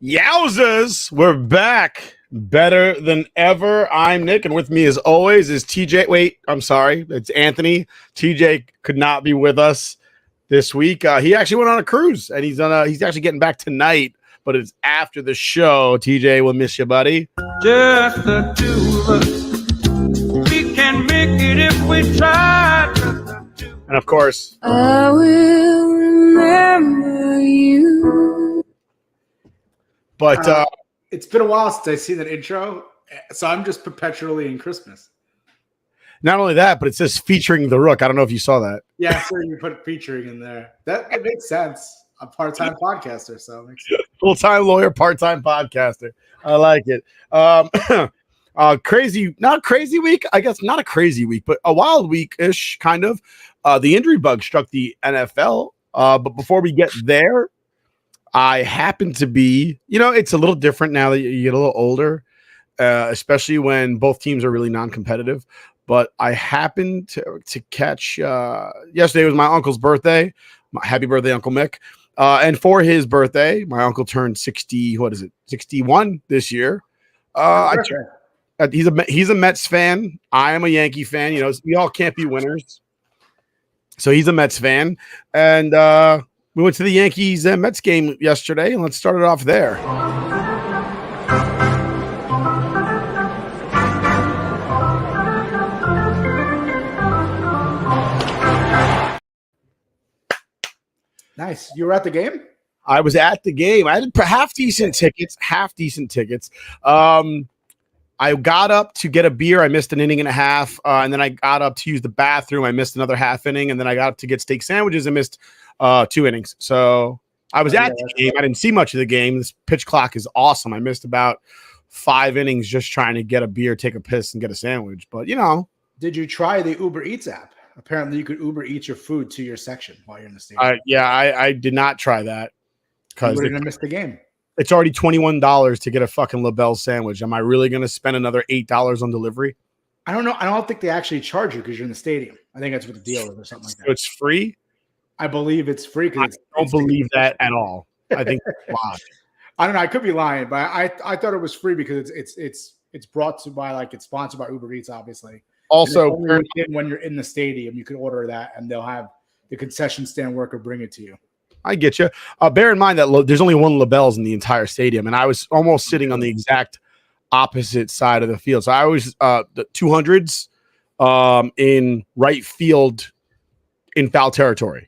Yowzers, we're back. Better than ever. I'm Nick, and with me as always is TJ. Wait, I'm sorry. It's Anthony. TJ could not be with us this week. He actually went on a cruise, and he's actually getting back tonight, but it's after the show. TJ, we'll miss you, buddy. Just the two of us. We can make it if we try. And of course, I will remember you. But it's been a while since I see that intro, so I'm just perpetually in Christmas. not only that, but it says featuring the Rook. I don't know if you saw that. Yeah, so you put featuring in there. That makes sense. A part-time podcaster, so it makes sense. Full-time lawyer, part-time podcaster. I like it. Crazy, not a crazy week. I guess not a crazy week, but a wild week-ish, kind of. The injury bug struck the NFL. But before we get there, I happen to be, it's a little different now that you get a little older, especially when both teams are really non-competitive. But I happened to catch, yesterday was my uncle's birthday. Happy birthday, Uncle Mick. And for his birthday, my uncle turned 61 this year. He's a Mets fan. I am a Yankee fan. We all can't be winners. So he's a Mets fan. And we went to the Yankees and Mets game yesterday, and let's start it off there. Nice. You were at the game? I was at the game. I had half decent tickets. I got up to get a beer. I missed an inning and a half. And then I got up to use the bathroom. I missed another half inning. And then I got up to get steak sandwiches and missed 2 innings. So I was at the game. I didn't see much of the game. This pitch clock is awesome. I missed about 5 innings just trying to get a beer, take a piss, and get a sandwich. But, Did you try the Uber Eats app? Apparently, you could Uber Eats your food to your section while you're in the stadium. I did not try that because you wouldn't have missed the game. It's already $21 to get a fucking LaBelle sandwich. Am I really going to spend another $8 on delivery? I don't know. I don't think they actually charge you because you're in the stadium. I think that's what the deal is or something like that. So it's free? I believe it's free. I don't believe that at all. I think it's live. I don't know. I could be lying, but I thought it was free because it's brought to by it's sponsored by Uber Eats, obviously. Also, when you're in the stadium, you can order that, and they'll have the concession stand worker bring it to you. I get you. Bear in mind that there's only one LaBelle's in the entire stadium, and I was almost sitting on the exact opposite side of the field. So I was the 200s in right field in foul territory,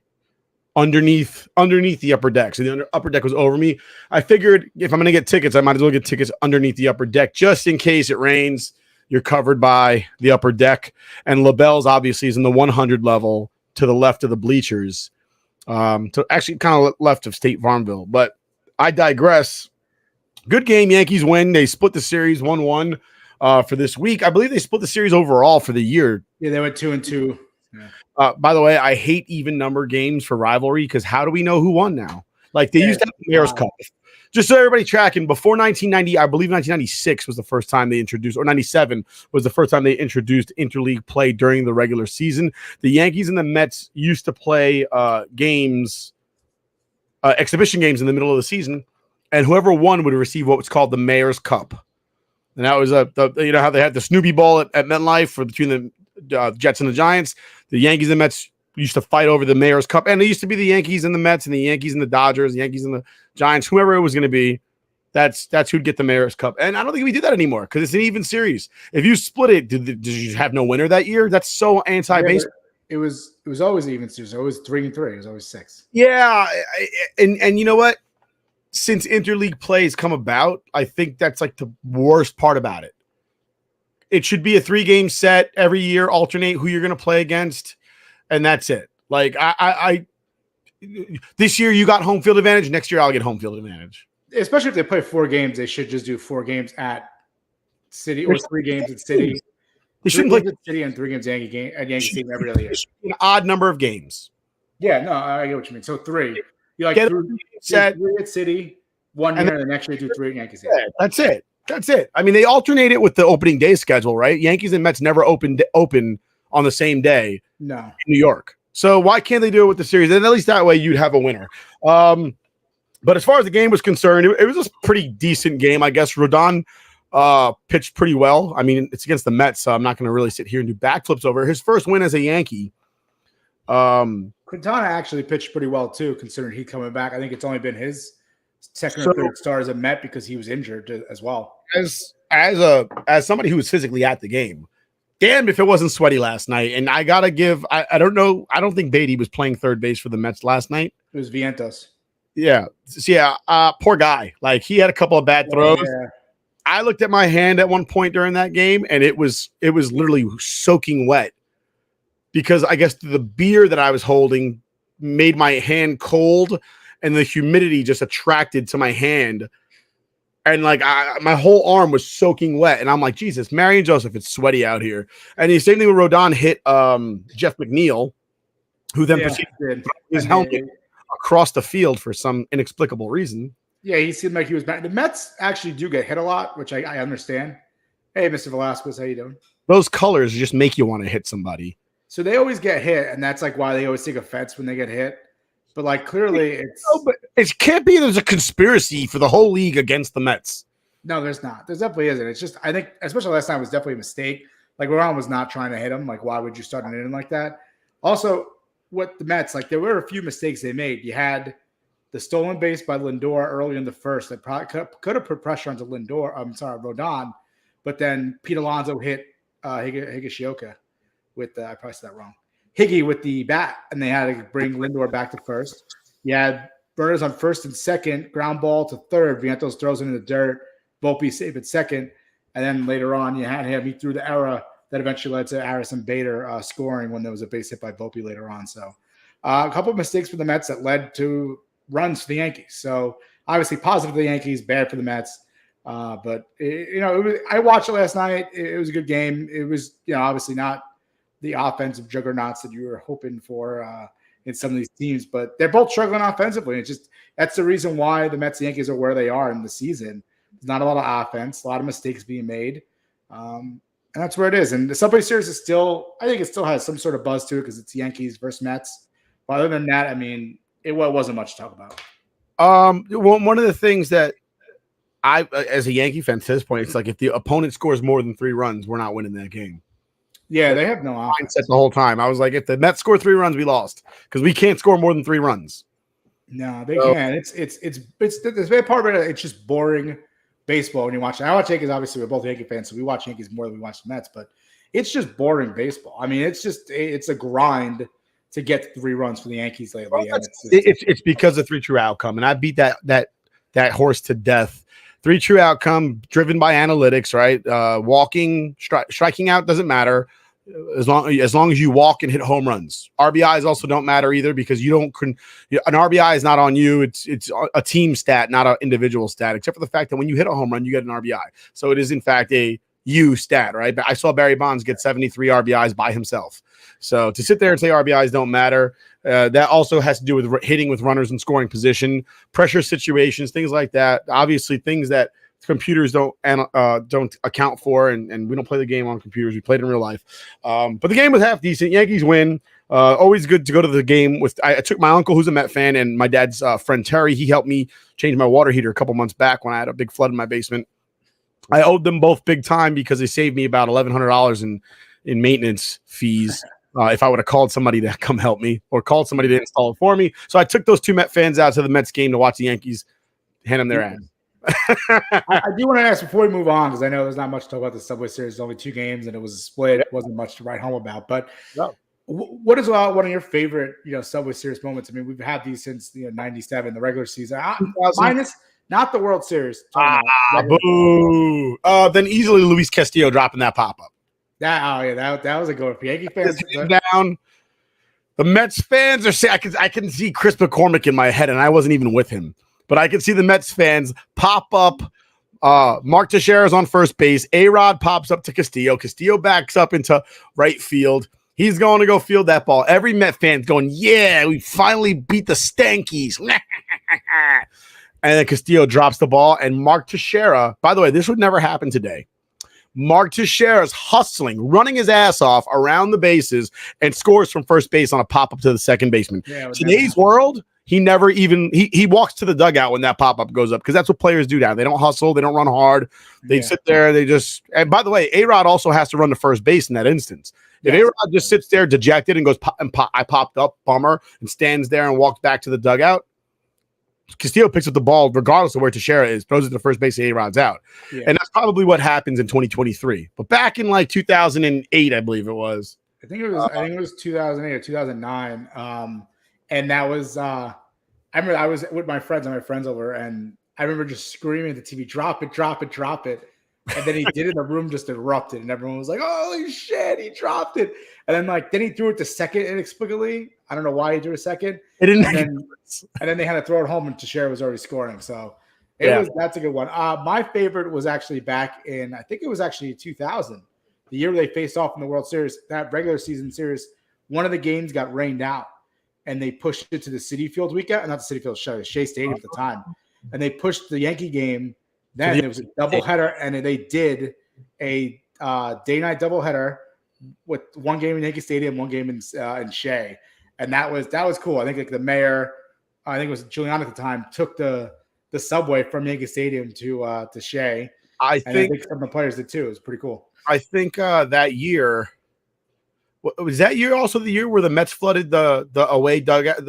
underneath the upper deck. So the upper deck was over me. I figured if I'm going to get tickets, I might as well get tickets underneath the upper deck just in case it rains. You're covered by the upper deck, and LaBelle's obviously is in the 100 level to the left of the bleachers. So actually kind of left of State Farmville, but I digress. Good game. Yankees win. They split the series 1-1 for this week. I believe they split the series overall for the year. Yeah, they went 2-2. Yeah. By the way, I hate even number games for rivalry because how do we know who won now? Like they used to have the Mayor's Cup. Just so everybody tracking, before 1990, I believe 1996 was the first time they introduced, or 97 was the first time they introduced interleague play during the regular season. The Yankees and the Mets used to play exhibition games in the middle of the season, and whoever won would receive what was called the Mayor's Cup. And that was how they had the Snoopy Bowl at MetLife for between the Jets and the Giants. The Yankees and Mets used to fight over the Mayor's Cup, and it used to be the Yankees and the Mets and the Yankees and the Dodgers, the Yankees and the Giants, whoever it was going to be. That's who'd get the Mayor's Cup. And I don't think we do that anymore because it's an even series. If you split it, did you have no winner that year? That's so anti-baseball. It was always an even series. It was 3-3. It was always 6. Yeah, and you know what? Since interleague plays come about, I think that's like the worst part about it. It should be a 3-game set every year, alternate who you're going to play against. And that's it. Like I this year you got home field advantage. Next year I'll get home field advantage. Especially if they play 4 games, they should just do 4 games at City or 3 games at City. They shouldn't play at City and 3 games at Yankee Stadium every other year. An odd number of games. Yeah, no, I get what you mean. So 3. You like get 3 at City, 1 year, and the next year do 3 at Yankee Stadium. Yeah, that's it. I mean, they alternate it with the opening day schedule, right? Yankees and Mets never open on the same day. No. In New York. So why can't they do it with the series? And at least that way you'd have a winner. But as far as the game was concerned, it was a pretty decent game, I guess. Rodon pitched pretty well. I mean, it's against the Mets, so I'm not going to really sit here and do backflips over his first win as a Yankee. Quintana actually pitched pretty well too, considering he coming back. I think it's only been his second or third start as a Met because he was injured as well. As somebody who was physically at the game, damn if it wasn't sweaty last night. And I gotta give, I don't know, I don't think Beatty was playing third base for the Mets last night. It was Vientos. Yeah. So, yeah. Poor guy. Like, he had a couple of bad throws. Yeah. I looked at my hand at one point during that game, and it was literally soaking wet because I guess the beer that I was holding made my hand cold, and the humidity just attracted to my hand. And like my whole arm was soaking wet. And I'm like, Jesus, Marion Joseph, it's sweaty out here. And the same thing with Rodon hit Jeff McNeil, who then proceeded to throw his helmet across the field for some inexplicable reason. Yeah, he seemed like he was bad. The Mets actually do get hit a lot, which I understand. Hey, Mr. Velasquez, how you doing? Those colors just make you want to hit somebody. So they always get hit, and that's like why they always take offense when they get hit. But like clearly, it's but it can't be there's a conspiracy for the whole league against the Mets. No, there's not. There definitely isn't. It's just I think, especially last time, was definitely a mistake. Like Ron was not trying to hit him. Like, why would you start an inning like that? Also, what the Mets, like, there were a few mistakes they made. You had the stolen base by Lindor early in the first that probably could have put pressure onto Rodon, but then Pete Alonso hit Higashioka with I probably said that wrong. Higgy with the bat, and they had to bring Lindor back to first. You had Burners on first and second, ground ball to third. Vientos throws it in the dirt. Volpe saved at second. And then later on, you had him. He threw the error that eventually led to Harrison Bader scoring when there was a base hit by Volpe later on. So a couple of mistakes for the Mets that led to runs for the Yankees. So obviously positive for the Yankees, bad for the Mets. But I watched it last night. It was a good game. It was, obviously not the offensive juggernauts that you were hoping for in some of these teams, but they're both struggling offensively. It's just that's the reason why the Mets and Yankees are where they are in the season. There's not a lot of offense, a lot of mistakes being made, and that's where it is. And the Subway Series is still, I think it still has some sort of buzz to it because it's Yankees versus Mets. But other than that, I mean, it wasn't much to talk about. One of the things that I, as a Yankee fan, to this point, it's like if the opponent scores more than 3 runs, we're not winning that game. Yeah, they have no offense the whole time. I was like, if the Mets score 3 runs, we lost because we can't score more than 3 runs. No, they can't. It's the bad part of it. It's just boring baseball when you watch it. I watch Yankees. Obviously, we're both Yankee fans, so we watch Yankees more than we watch the Mets. But it's just boring baseball. I mean, it's a grind to get 3 runs for the Yankees lately. Well, it's because of 3 true outcome, and I beat that horse to death. 3 true outcome driven by analytics, right? Walking, striking out doesn't matter as long as you walk and hit home runs. RBIs also don't matter either because an RBI is not on you. It's a team stat, not an individual stat, except for the fact that when you hit a home run, you get an RBI. So it is in fact a you stat, right? But I saw Barry Bonds get 73 RBIs by himself. So to sit there and say RBIs don't matter, that also has to do with hitting with runners in scoring position, pressure situations, things like that. Obviously, things that computers don't account for, and we don't play the game on computers. We played in real life. But the game was half decent. Yankees win. Always good to go to the game with. I took my uncle, who's a Met fan, and my dad's friend Terry. He helped me change my water heater a couple months back when I had a big flood in my basement. I owed them both big time because they saved me about $1,100 in maintenance fees. If I would have called somebody to come help me or called somebody to install it for me. So I took those 2 Met fans out to the Mets game to watch the Yankees hand them their ass. I do want to ask before we move on, because I know there's not much to talk about the Subway Series. There's only 2 games and it was a split. It wasn't much to write home about. But what is one of your favorite Subway Series moments? I mean, we've had these since 97, the regular season. Minus not the World Series. Boo. Then easily Luis Castillo dropping that pop-up. That was a good one for Yankee fans. Down. The Mets fans are saying I can see Chris McCormick in my head, and I wasn't even with him, but I can see the Mets fans pop up. Mark Teixeira's on first base. A-Rod pops up to Castillo. Castillo backs up into right field. He's going to go field that ball. Every Met fan's going, yeah, we finally beat the Stankies. And then Castillo drops the ball, and Mark Teixeira, by the way, this would never happen today. Mark Teixeira's hustling, running his ass off around the bases, and scores from first base on a pop-up to the second baseman. Today's world, he never even he walks to the dugout when that pop-up goes up because that's what players do now. They don't hustle, they don't run hard, they sit there, they just. And by the way, A-Rod also has to run to first base in that instance. If A-Rod just sits there dejected and goes, I popped up, bummer, and stands there and walks back to the dugout, Castillo picks up the ball regardless of where Teixeira is, throws it to first base, and A-Rod's out. Yeah. And that's probably what happens in 2023. But back in like 2008, I believe it was. I think it was 2008 or 2009. And that was I remember I was with my friends over, and I remember just screaming at the TV, drop it, drop it, drop it. And then he did it, the room just erupted, and everyone was like, holy shit, he dropped it. And then he threw it to second inexplicably. I don't know why he threw a second. It didn't. And then they had to throw it home, and Teixeira was already scoring. So that's a good one. My favorite was actually back in, I think it was actually 2000, the year they faced off in the World Series, that regular season series. One of the games got rained out, and they pushed it to the Citi Field weekend. Not the Citi Field, Shea Stadium at the time. And they pushed the Yankee game. Then it was a doubleheader, and they did a day-night doubleheader with one game in Yankee Stadium, one game in Shea, and that was cool. I think like the mayor, I think it was Giuliani at the time, took the subway from Yankee Stadium to Shea. I think some of the players did too. It was pretty cool. I think that year was that year also the year where the Mets flooded the away dugout,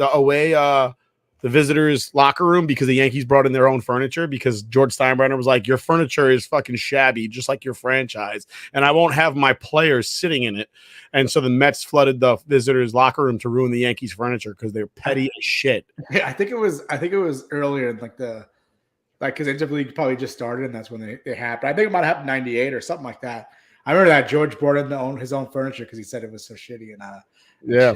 the visitors' locker room because the Yankees brought in their own furniture because George Steinbrenner was like, your furniture is fucking shabby, just like your franchise, and I won't have my players sitting in it. And so the Mets flooded the visitors' locker room to ruin the Yankees' furniture because they're petty as shit. Yeah, I think it was earlier in because the League probably just started, and that's when they happened. I think it might have happened in 98 or something like that. I remember that George brought in his own furniture because he said it was so shitty and yeah.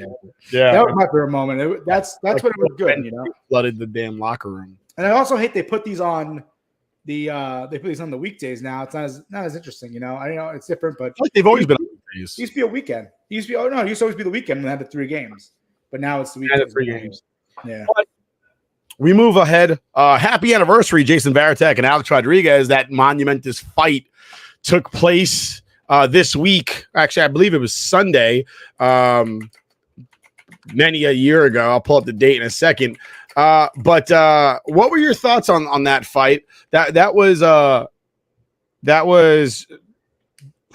That was my favorite moment. That's like what it was good, flooded the damn locker room. And I also hate they put these on the weekdays now. It's not as interesting, I know it's different, but like they've always been on weekdays. Used to be a weekend. It used to always be the weekend when they had the 3 games, but now it's the weekend. The 3 games. Yeah. But we move ahead. Happy anniversary, Jason Varitek and Alex Rodriguez. That monumentous fight took place this week. Actually, I believe it was Sunday. Many a year ago. I'll pull up the date in a second. But what were your thoughts on that fight? That was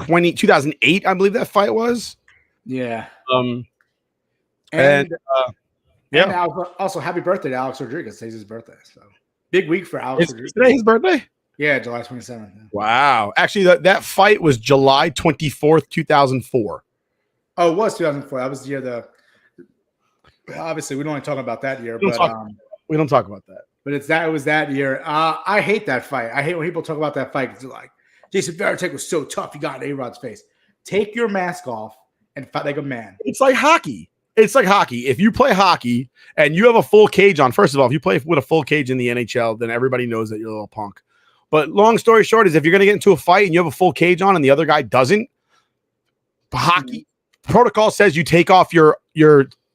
2008, I believe that fight was. Yeah. And also happy birthday to Alex Rodriguez. Today's his birthday. So big week for Alex Rodriguez. Today his birthday? Yeah, July 27th. Yeah. Wow. Actually, that fight was July 24th, 2004. Oh, it was 2004. That was the year obviously we don't want to talk about that year, we don't talk about that. But it was that year. I hate that fight. I hate when people talk about that fight because they're like, Jason Varitek was so tough. He got in A-Rod's face. Take your mask off and fight like a man. It's like hockey. If you play hockey and you have a full cage on, first of all, if you play with a full cage in the NHL, then everybody knows that you're a little punk. But long story short is if you're going to get into a fight and you have a full cage on and the other guy doesn't, hockey protocol says you take off your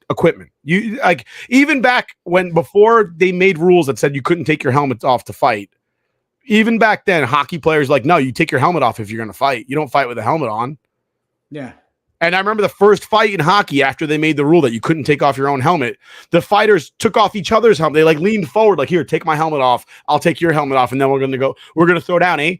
equipment. You like even back before they made rules that said you couldn't take your helmet off to fight. Even back then, hockey players like, no, you take your helmet off if you're going to fight. You don't fight with a helmet on. Yeah. And I remember the first fight in hockey after they made the rule that you couldn't take off your own helmet. The fighters took off each other's helmet. They like leaned forward, like, here, take my helmet off. I'll take your helmet off. And then we're going to throw down, eh?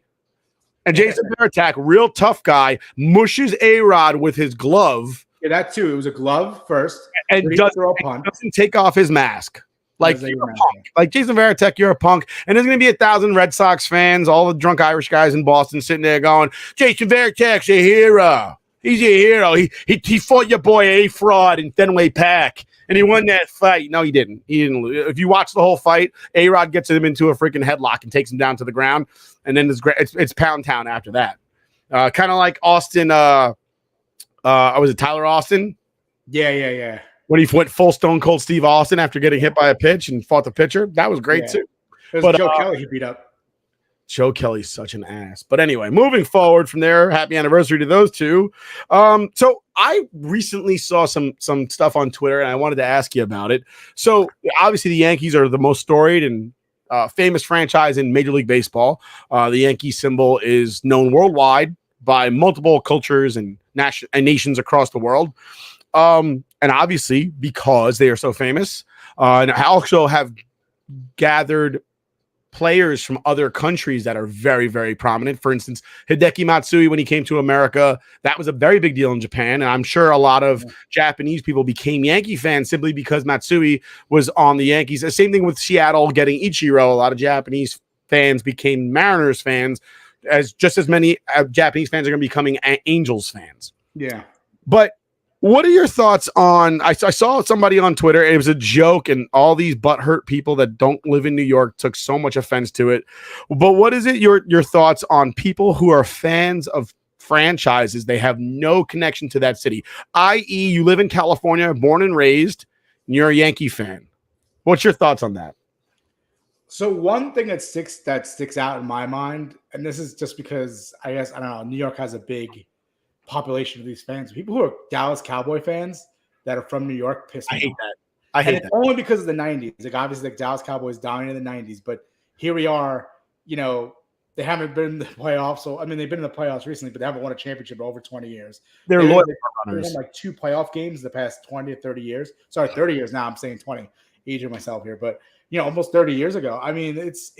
And Jason Varitek, real tough guy, mushes A-Rod with his glove. Yeah, that too. It was a glove first. And doesn't take off his mask. Like, you're a punk. Like, Jason Varitek, you're a punk. And there's going to be 1,000 Red Sox fans, all the drunk Irish guys in Boston sitting there going, Jason Varitek's a hero. He's a hero. He fought your boy A-Fraud in Fenway Park, and he won that fight. No, he didn't. He didn't lose. If you watch the whole fight, A-Rod gets him into a freaking headlock and takes him down to the ground, and then it's Pound Town after that. Kind of like Austin. Was it Tyler Austin? Yeah. When he went full Stone Cold Steve Austin after getting hit by a pitch and fought the pitcher, that was great too. It was Joe Kelly he beat up. Joe Kelly's such an ass. But anyway, moving forward from there, happy anniversary to those two. So I recently saw some stuff on Twitter, and I wanted to ask you about it. So obviously the Yankees are the most storied and famous franchise in Major League Baseball. The Yankee symbol is known worldwide by multiple cultures and nations across the world. and obviously because they are so famous, and also have gathered players from other countries that are very, very prominent. For instance, Hideki Matsui, when he came to America, that was a very big deal in Japan. And I'm sure a lot of Japanese people became Yankee fans simply because Matsui was on the Yankees. The same thing with Seattle getting Ichiro. A lot of Japanese fans became Mariners fans, as just as many Japanese fans are going to be becoming Angels fans. Yeah. But what are your thoughts on, I saw somebody on Twitter, it was a joke, and all these butthurt people that don't live in New York took so much offense to it. But what is it, your thoughts on people who are fans of franchises, they have no connection to that city, i.e. you live in California, born and raised, and you're a Yankee fan? What's your thoughts on that? So one thing that sticks out in my mind, and this is just because I guess, I don't know, New York has a big population of these fans. People who are Dallas Cowboy fans that are from New York piss me off. I hate that. It's only because of the 90s. Like, obviously, like, Dallas Cowboys dominated in the 90s, but here we are, you know, they haven't been in the playoffs. So, I mean, they've been in the playoffs recently, but they haven't won a championship in over 20 years. They're loyal runners. They've won like 2 playoff games the past 20 to 30 years. Sorry, 30 years now. I'm saying 20. Aging myself here, but you know, almost 30 years ago. I mean, it's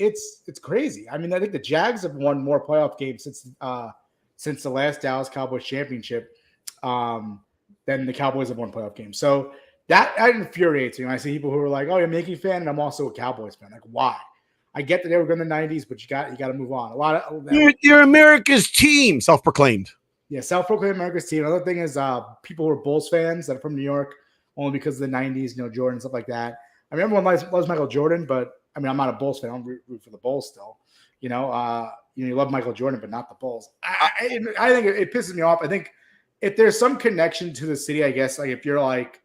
crazy. I mean, I think the Jags have won more playoff games since the last Dallas Cowboys championship than the Cowboys have won playoff games. So that infuriates me when I see people who are like, "Oh, you're a Yankee fan," and I'm also a Cowboys fan. Like, why? I get that they were good in the 90s, but you got to move on. A lot of you're America's team, self-proclaimed. Yeah, self-proclaimed America's team. Another thing is people who are Bulls fans that are from New York only because of the 90s, you know, Jordan, stuff like that. I mean, everyone loves Michael Jordan, but I mean, I'm not a Bulls fan. I'm root for the Bulls still. You know, you love Michael Jordan, but not the Bulls. I think it pisses me off. I think if there's some connection to the city, I guess, like if you're like,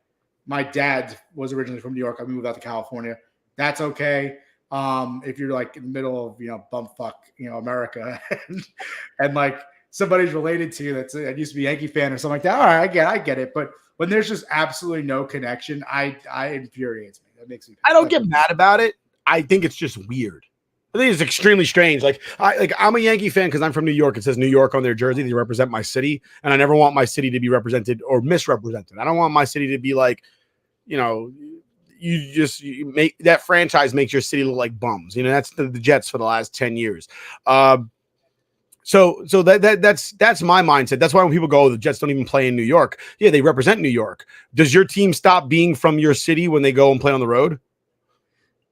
my dad was originally from New York, I moved out to California, that's okay. If you're like in the middle of, you know, bumfuck, you know, America and like somebody's related to you that used to be a Yankee fan or something like that, all right, I get it. But when there's just absolutely no connection, I infuriates me. That makes me. I don't get mad about it. I think it's just weird. I think it's extremely strange. I'm a Yankee fan because I'm from New York. It says New York on their jersey. They represent my city, and I never want my city to be represented or misrepresented. I don't want my city to be like, you know, you make that franchise makes your city look like bums. You know, that's the Jets for the last 10 years. So that's my mindset. That's why when people go, the Jets don't even play in New York. Yeah, they represent New York. Does your team stop being from your city when they go and play on the road?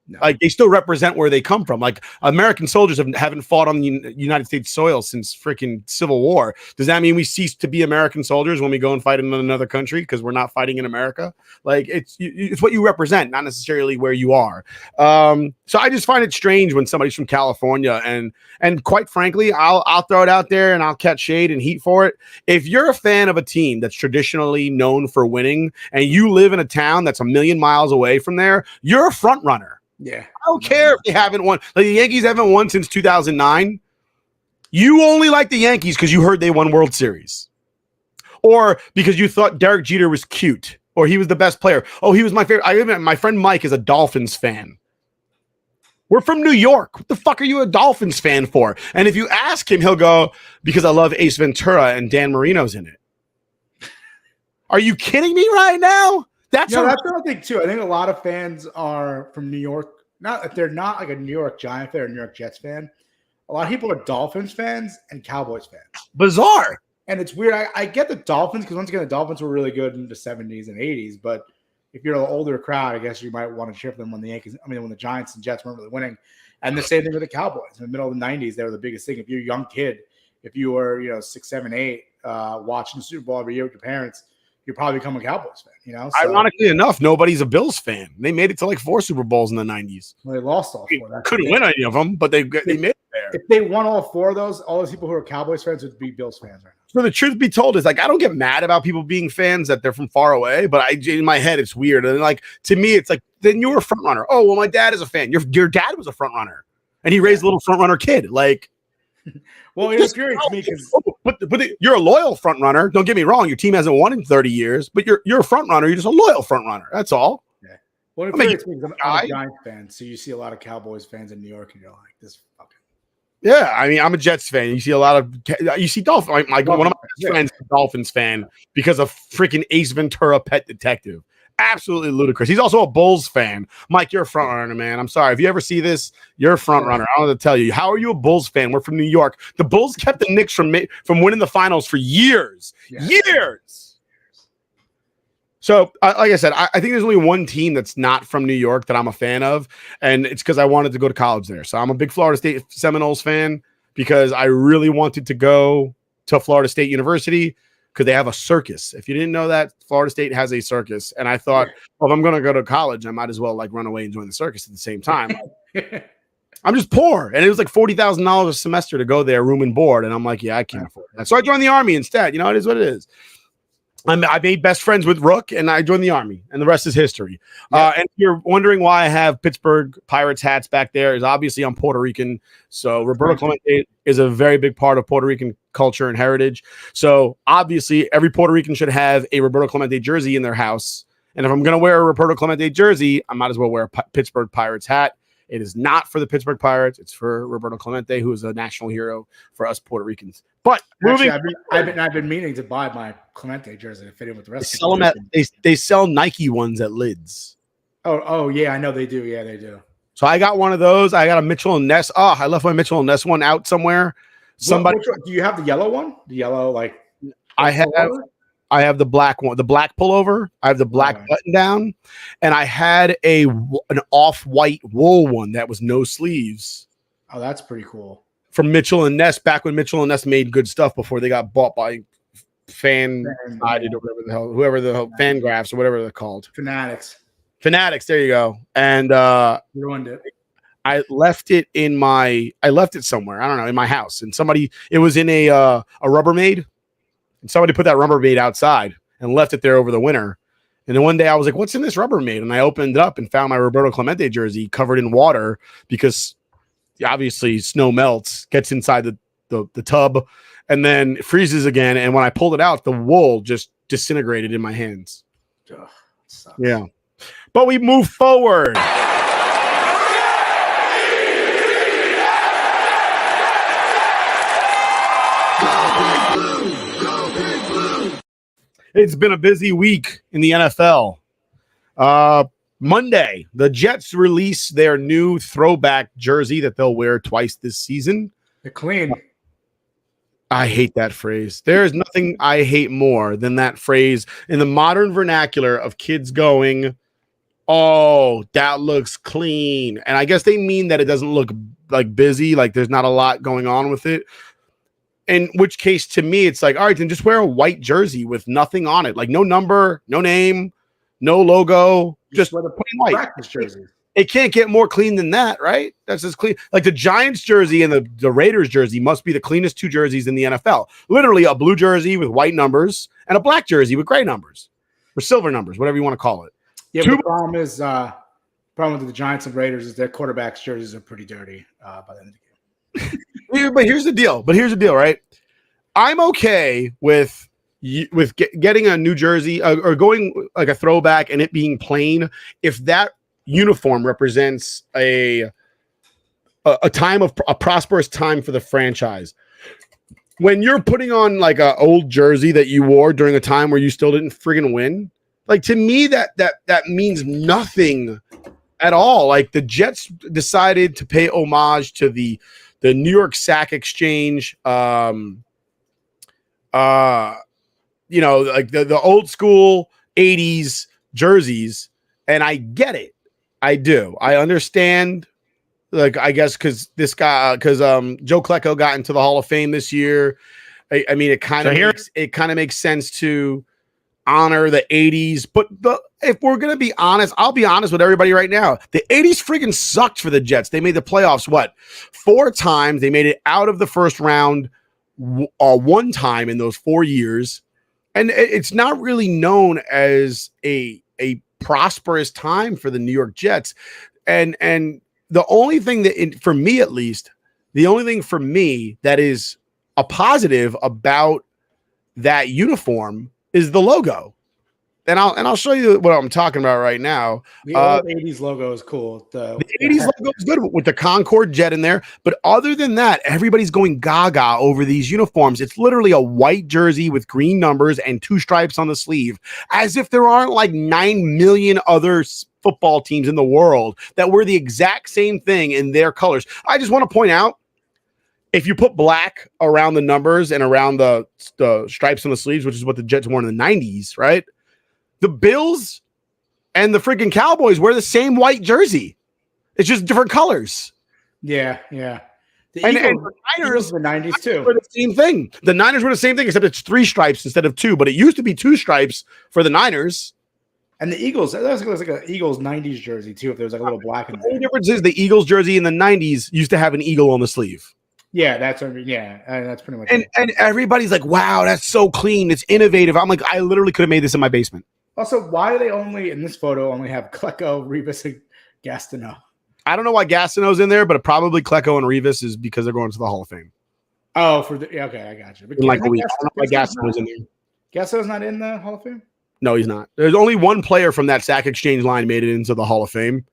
No. Like, they still represent where they come from. Like, American soldiers haven't fought on the United States soil since freaking Civil War. Does that mean we cease to be American soldiers when we go and fight in another country because we're not fighting in America? Like, it's what you represent, not necessarily where you are. So I just find it strange when somebody's from California, and quite frankly, I'll throw it out there and I'll catch shade and heat for it. If you're a fan of a team that's traditionally known for winning and you live in a town that's 1,000,000 miles away from there, you're a front runner. Yeah, I don't care if they haven't won. Like, the Yankees haven't won since 2009. You only like the Yankees because you heard they won World Series, or because you thought Derek Jeter was cute, or he was the best player. Oh, he was my favorite. My friend Mike is a Dolphins fan. We're from New York. What the fuck are you a Dolphins fan for? And if you ask him, he'll go, because I love Ace Ventura and Dan Marino's in it. Are you kidding me right now? That's another thing too. I think a lot of fans are from New York. Not if they're not like a New York Giant fan or a New York Jets fan. A lot of people are Dolphins fans and Cowboys fans. Bizarre. And it's weird. I get the Dolphins because once again, the Dolphins were really good in the 70s and 80s. But if you're an older crowd, I guess you might want to cheer for them when the Giants and Jets weren't really winning. And the same thing with the Cowboys. In the middle of the 90s, they were the biggest thing. If you're a young kid, if you were 6, 7, 8, watching the Super Bowl every year with your parents, you probably become a Cowboys fan, you know? So, ironically enough, nobody's a Bills fan. They made it to like 4 Super Bowls in the 90s. Well, they lost all 4. That couldn't win any of them, but they made it there. If they won all 4 of those, all those people who are Cowboys fans would be Bills fans right now. So the truth be told is, like, I don't get mad about people being fans that they're from far away, but in my head, it's weird. And like, to me, it's like, then you're a front runner. Oh, well, my dad is a fan. Your dad was a front runner, and he raised a little front runner kid. Like, well, it infuriates me because, but you're a loyal front runner. Don't get me wrong; your team hasn't won in 30 years, but you're a front runner. You're just a loyal front runner. That's all. Yeah. Well, it infuriates me because I'm a Giants fan, so you see a lot of Cowboys fans in New York, and you're like, this fucking Yeah, I mean, I'm a Jets fan. You see a lot of Dolphins. Like one of my best friends is a Dolphins fan because of freaking Ace Ventura: Pet Detective. Absolutely ludicrous. He's also a Bulls fan. Mike, you're a front runner, man. I'm sorry. If you ever see this, you're a front runner. I don't know to tell you. How are you a Bulls fan? We're from New York. The Bulls kept the Knicks from winning the finals for years. Years. So, like I said, I think there's only one team that's not from New York that I'm a fan of, and it's because I wanted to go to college there. So I'm a big Florida State Seminoles fan because I really wanted to go to Florida State University because they have a circus. If you didn't know that, Florida State has a circus. And I thought, well, if I'm going to go to college, I might as well like run away and join the circus at the same time. I'm just poor. And it was like $40,000 a semester to go there, room and board. And I'm like, yeah, I can't afford that. So I joined the Army instead. You know, it is what it is. I made best friends with Rook, and I joined the Army, and the rest is history. And if you're wondering why I have Pittsburgh Pirates hats back there, is obviously I'm Puerto Rican. So Roberto Clemente is a very big part of Puerto Rican culture and heritage. So obviously every Puerto Rican should have a Roberto Clemente jersey in their house. And if I'm going to wear a Roberto Clemente jersey, I might as well wear a Pittsburgh Pirates hat. It is not for the Pittsburgh Pirates. It's for Roberto Clemente, who is a national hero for us Puerto Ricans. But actually, I've been meaning to buy my Clemente jersey to fit in with the rest. They sell Nike ones at Lids. Oh yeah, I know they do. Yeah, they do. So I got one of those. I got a Mitchell and Ness. Oh, I left my Mitchell and Ness one out somewhere. Somebody, do you have the yellow one? The yellow I have the black one, the black pullover. I have the black button down, and I had an off-white wool one that was no sleeves. Oh, that's pretty cool. From Mitchell and Ness, back when Mitchell and Ness made good stuff before they got bought by Fan-Sided or whoever the hell, Fangraphs or whatever they're called. Fanatics. There you go. And ruined it. I left it somewhere. I don't know, in my house. And it was in a Rubbermaid. And somebody put that Rubbermaid outside and left it there over the winter. And then one day I was like, what's in this Rubbermaid? And I opened it up and found my Roberto Clemente jersey covered in water because obviously snow melts, gets inside the tub, and then it freezes again. And when I pulled it out, the wool just disintegrated in my hands. Ugh, sucks. Yeah. But we move forward. It's been a busy week in the NFL. Monday, the Jets release their new throwback jersey that they'll wear twice this season. They're clean. I hate that phrase. There is nothing I hate more than that phrase in the modern vernacular of kids going, oh, that looks clean. And I guess they mean that it doesn't look like busy, like there's not a lot going on with it. In which case, to me, it's like, all right, then just wear a white jersey with nothing on it. Like no number, no name, no logo, just plain white. Practice jersey. It can't get more clean than that, right? That's as clean. Like the Giants jersey and the Raiders jersey must be the cleanest two jerseys in the NFL. Literally a blue jersey with white numbers and a black jersey with gray numbers or silver numbers, whatever you want to call it. Yeah, but the problem with the Giants and Raiders is their quarterbacks' jerseys are pretty dirty by the end of the game. But here's the deal, right? I'm okay with getting a new jersey or going like a throwback and it being plain if that uniform represents a prosperous time for the franchise. When you're putting on like an old jersey that you wore during a time where you still didn't friggin' win, like to me that means nothing at all. Like the Jets decided to pay homage to the New York Sack Exchange, like the old school 80s jerseys. And I get it. I do. I understand. Like, I guess because Joe Klecko got into the Hall of Fame this year. I mean, it kind of makes sense to honor the 80s. But if we're going to be honest, I'll be honest with everybody right now. The 80s friggin' sucked for the Jets. They made the playoffs, 4 times. They made it out of the first round one time in those 4 years. And it's not really known as a prosperous time for the New York Jets. And the only thing for me, at least, the only thing for me that is a positive about that uniform is the logo. I'll show you what I'm talking about right now. The old 80s logo is cool. The 80s logo is good with the Concorde jet in there. But other than that, everybody's going gaga over these uniforms. It's literally a white jersey with green numbers and 2 stripes on the sleeve, as if there aren't like 9 million other football teams in the world that wear the exact same thing in their colors. I just want to point out, if you put black around the numbers and around the stripes on the sleeves, which is what the Jets wore in the 90s, right? The Bills and the freaking Cowboys wear the same white jersey. It's just different colors. Yeah. The And Eagles, the Niners the 90s too. were the same thing. The Niners were the same thing, except it's 3 stripes instead of 2. But it used to be 2 stripes for the Niners. And the Eagles, that looks like an Eagles 90s jersey too, if there was like a little black in The only there. difference is the Eagles jersey in the 90s used to have an eagle on the sleeve. Yeah, that's what I mean. Yeah, that's pretty much And it. and everybody's like, wow, that's so clean. It's innovative. I'm like, I literally could have made this in my basement. Also, why do they only, in this photo, only have Klecko, Revis, and Gastineau? I don't know why Gastineau's in there, but probably Klecko and Revis is because they're going to the Hall of Fame. Oh, okay, I got you. But In like a week. I don't know why Gastineau's in there. Gastineau's not in the Hall of Fame? No, he's not. There's only one player from that sack exchange line made it into the Hall of Fame.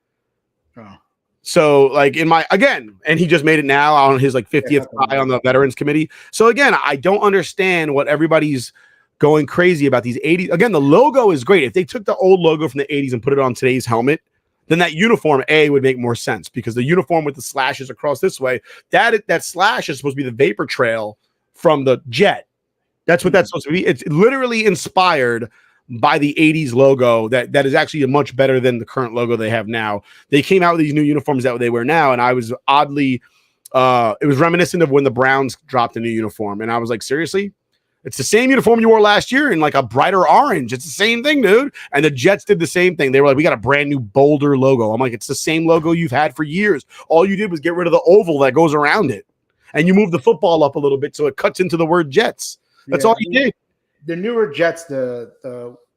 Oh. So, like and he just made it now on his like 50th try on the Veterans Committee. So again, I don't understand what everybody's going crazy about these 80s. Again, the logo is great. If they took the old logo from the 80s and put it on today's helmet, then that uniform would make more sense, because the uniform with the slashes across this way, that slash is supposed to be the vapor trail from the jet. That's what that's supposed to be. It's literally inspired by the 80s logo that is actually much better than the current logo they have now. They came out with these new uniforms that they wear now, and I was oddly it was reminiscent of when the Browns dropped a new uniform, and I was like, seriously? It's the same uniform you wore last year in like a brighter orange. It's the same thing, dude. And the Jets did the same thing. They were like, we got a brand new bolder logo. I'm like, it's the same logo you've had for years. All you did was get rid of the oval that goes around it, and you moved the football up a little bit so it cuts into the word Jets. That's all you did. The newer Jets, the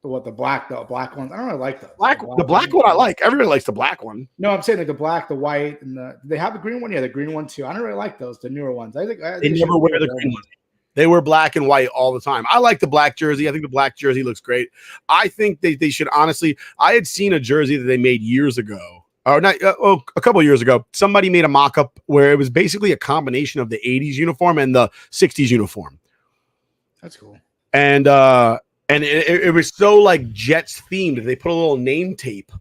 black ones. I don't really like those. The black one I like. Everybody likes the black one. No, I'm saying like the black, the white, and they have the green one. Yeah, the green one too. I don't really like those. The newer ones. I think they never wear the green one. They wear black and white all the time. I like the black jersey. I think the black jersey looks great. I think they should honestly. I had seen a jersey that they made years ago, or not, a couple of years ago. Somebody made a mock-up where it was basically a combination of the 80s uniform and the 60s uniform. That's cool. And it was so like Jets themed. They put a little name tape,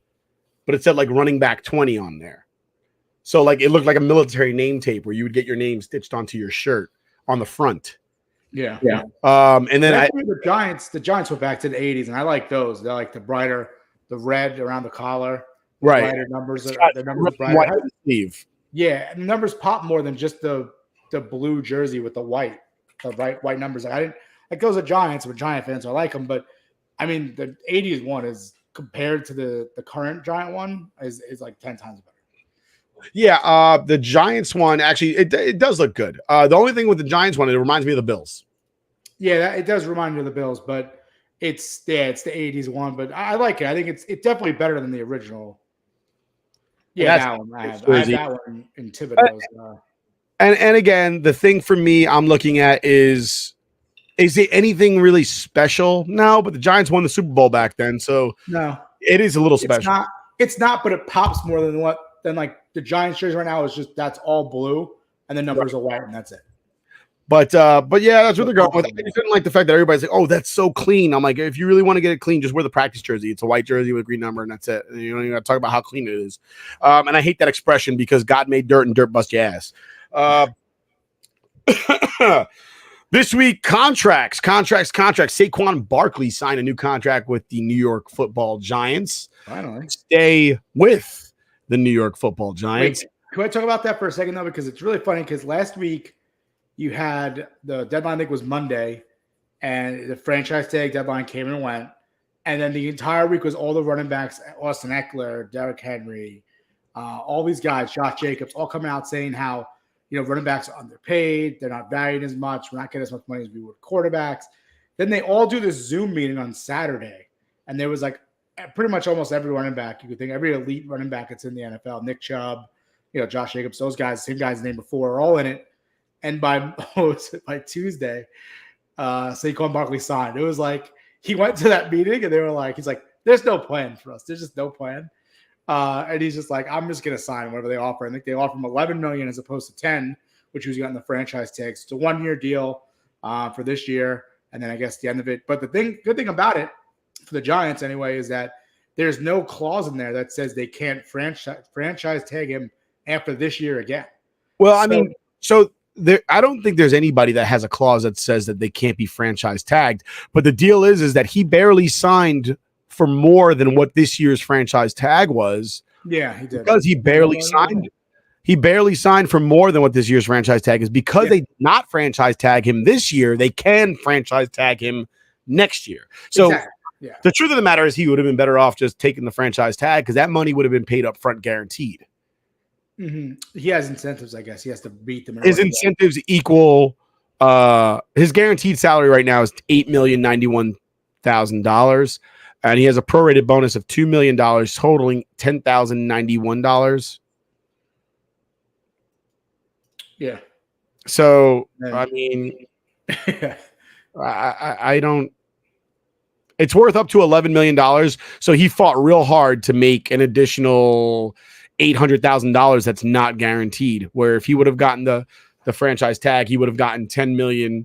but it said like running back 20 on there. So like it looked like a military name tape where you would get your name stitched onto your shirt on the front. Yeah. And then the Giants went back to the 80s, and I like those. They're like the red around the collar, right? Brighter numbers. The numbers brighter. Sleeve. Yeah, and the numbers pop more than just the blue jersey with the white numbers. Like those are Giants. I'm a Giant fan, so I like them. But I mean, the 80s one is compared to the current Giant one is like 10 times better. Yeah, the Giants one actually it does look good. The only thing with the Giants one, it reminds me of the Bills. Yeah, it does remind me of the Bills, but it's the 80s one. But I like it. I think it's definitely better than the original. Yeah, that one. I have that one in Thibodeau's. And again, the thing for me, I'm looking at is it anything really special? No, but the Giants won the Super Bowl back then, so no, it is a little special. It's not, but it pops more than like the Giants jersey right now is just that's all blue and the numbers are white and that's it. But yeah, that's what they're going with. I just didn't like the fact that everybody's like, oh, that's so clean. I'm like, if you really want to get it clean, just wear the practice jersey. It's a white jersey with a green number, and that's it. And you don't even got to talk about how clean it is. And I hate that expression because God made dirt and dirt bust your ass. This week, contracts. Saquon Barkley signed a new contract with the New York Football Giants. Finally. Stay with the New York Football Giants. Wait, can I talk about that for a second, though? Because it's really funny because last week you had the deadline, I think, was Monday, and the franchise tag deadline came and went. And then the entire week was all the running backs, Austin Eckler, Derrick Henry, all these guys, Josh Jacobs, all coming out saying how, running backs are underpaid. They're not valued as much. We're not getting as much money as we would quarterbacks. Then they all do this Zoom meeting on Saturday. And there was like pretty much almost every running back. You could think every elite running back that's in the NFL, Nick Chubb, Josh Jacobs, those guys, same guys named before, are all in it. And by Tuesday, Saquon Barkley signed. It was like he went to that meeting and they were like, he's like, there's no plan for us. There's just no plan. And he's just like, I'm just going to sign whatever they offer. I think they offer him $11 million as opposed to 10, which was getting the franchise tag. So it's a 1-year deal for this year. And then I guess the end of it. But the good thing about it for the Giants anyway, is that there's no clause in there that says they can't franchise tag him after this year again. Well, I mean, so there, I don't think there's anybody that has a clause that says that they can't be franchise tagged. But the deal is that he barely signed for more than what this year's franchise tag was. Yeah, he did. Because he barely signed. He barely signed for more than what this year's franchise tag is. Because they did not franchise tag him this year, they can franchise tag him next year. So the truth of the matter is he would have been better off just taking the franchise tag because that money would have been paid up front guaranteed. Mm-hmm. He has incentives, I guess. He has to beat them. His incentives equal his guaranteed salary right now is $8,091,000, and he has a prorated bonus of $2 million, totaling $10,091. Yeah. So I mean, I don't. It's worth up to $11 million. So he fought real hard to make an additional $800,000 that's not guaranteed. Where if he would have gotten the franchise tag, he would have gotten $10 million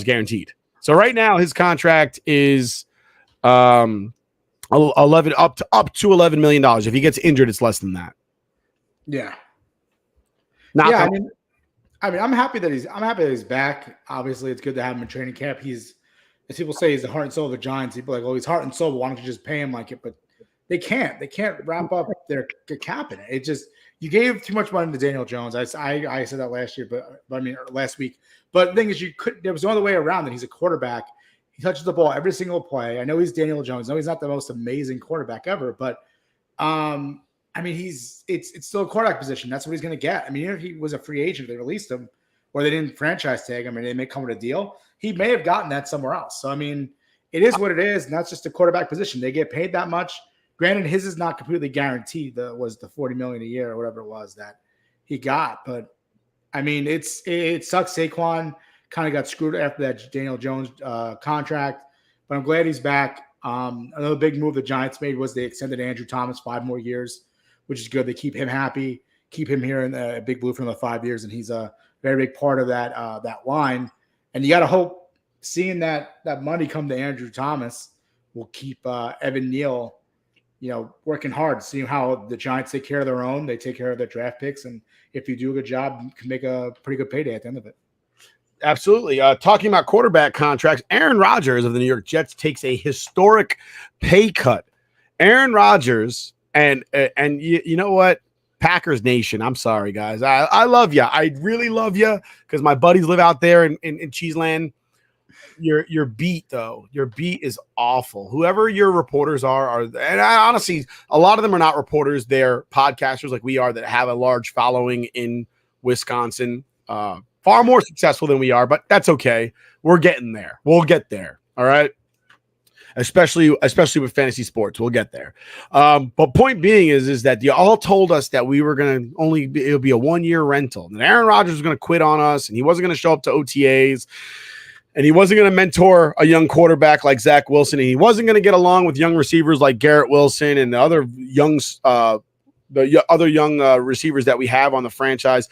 guaranteed. So right now his contract is 11 up to $11 million. If he gets injured, it's less than that. Yeah. I mean, I'm happy that he's back. Obviously, it's good to have him in training camp. He's, as people say, he's the heart and soul of the Giants. People are like, oh, he's heart and soul. Why don't you just pay him like it? But they can't. They can't wrap up their cap in it. It just, you gave too much money to Daniel Jones. I said that last year, but I mean last week. But the thing is, there was no other way around that. He's a quarterback. He touches the ball every single play. I know he's Daniel Jones. I know he's not the most amazing quarterback ever, but I mean, it's still a quarterback position. That's what he's going to get. I mean, even if he was a free agent, they released him, or they didn't franchise tag him, and they may come with a deal. He may have gotten that somewhere else. So I mean, it is what it is, and that's just a quarterback position. They get paid that much. Granted, his is not completely guaranteed. Was the $40 million a year or whatever it was that he got. But I mean, it sucks. Saquon kind of got screwed after that Daniel Jones contract, but I'm glad he's back. Another big move the Giants made was they extended Andrew Thomas 5 more years, which is good. They keep him happy, keep him here in the Big Blue for another 5 years, and he's a very big part of that line. And you got to hope seeing that money come to Andrew Thomas will keep Evan Neal, working hard, seeing how the Giants take care of their own. They take care of their draft picks, and if you do a good job, you can make a pretty good payday at the end of it. Absolutely. Talking about quarterback contracts, Aaron Rodgers of the New York Jets takes a historic pay cut. Aaron Rodgers, and you know what? Packers Nation, I'm sorry, guys. I love you. I really love you because my buddies live out there in Cheeseland. Your beat, though. Your beat is awful. Whoever your reporters are and honestly, a lot of them are not reporters. They're podcasters like we are that have a large following in Wisconsin. Far more successful than we are, but that's okay. We're getting there. We'll get there. All right. Especially with fantasy sports, we'll get there. But point being is that you all told us that we were going to it'll be a 1-year rental. And Aaron Rodgers was going to quit on us, and he wasn't going to show up to OTAs, and he wasn't going to mentor a young quarterback like Zach Wilson, and he wasn't going to get along with young receivers like Garrett Wilson and the other young receivers that we have on the franchise.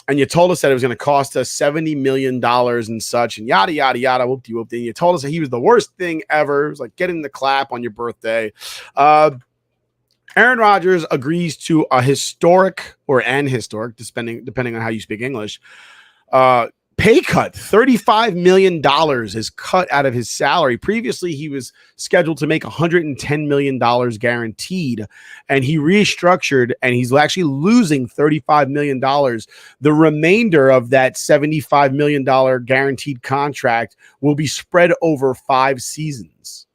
And you told us that it was going to cost us $70 million and such, and yada, yada, yada, whoop-de-whoop. And you told us that he was the worst thing ever. It was like getting the clap on your birthday. Aaron Rodgers agrees to a historic, depending on how you speak English, pay cut. $35 million is cut out of his salary. Previously, he was scheduled to make $110 million guaranteed, and he restructured, and he's actually losing $35 million. The remainder of that $75 million guaranteed contract will be spread over 5 seasons.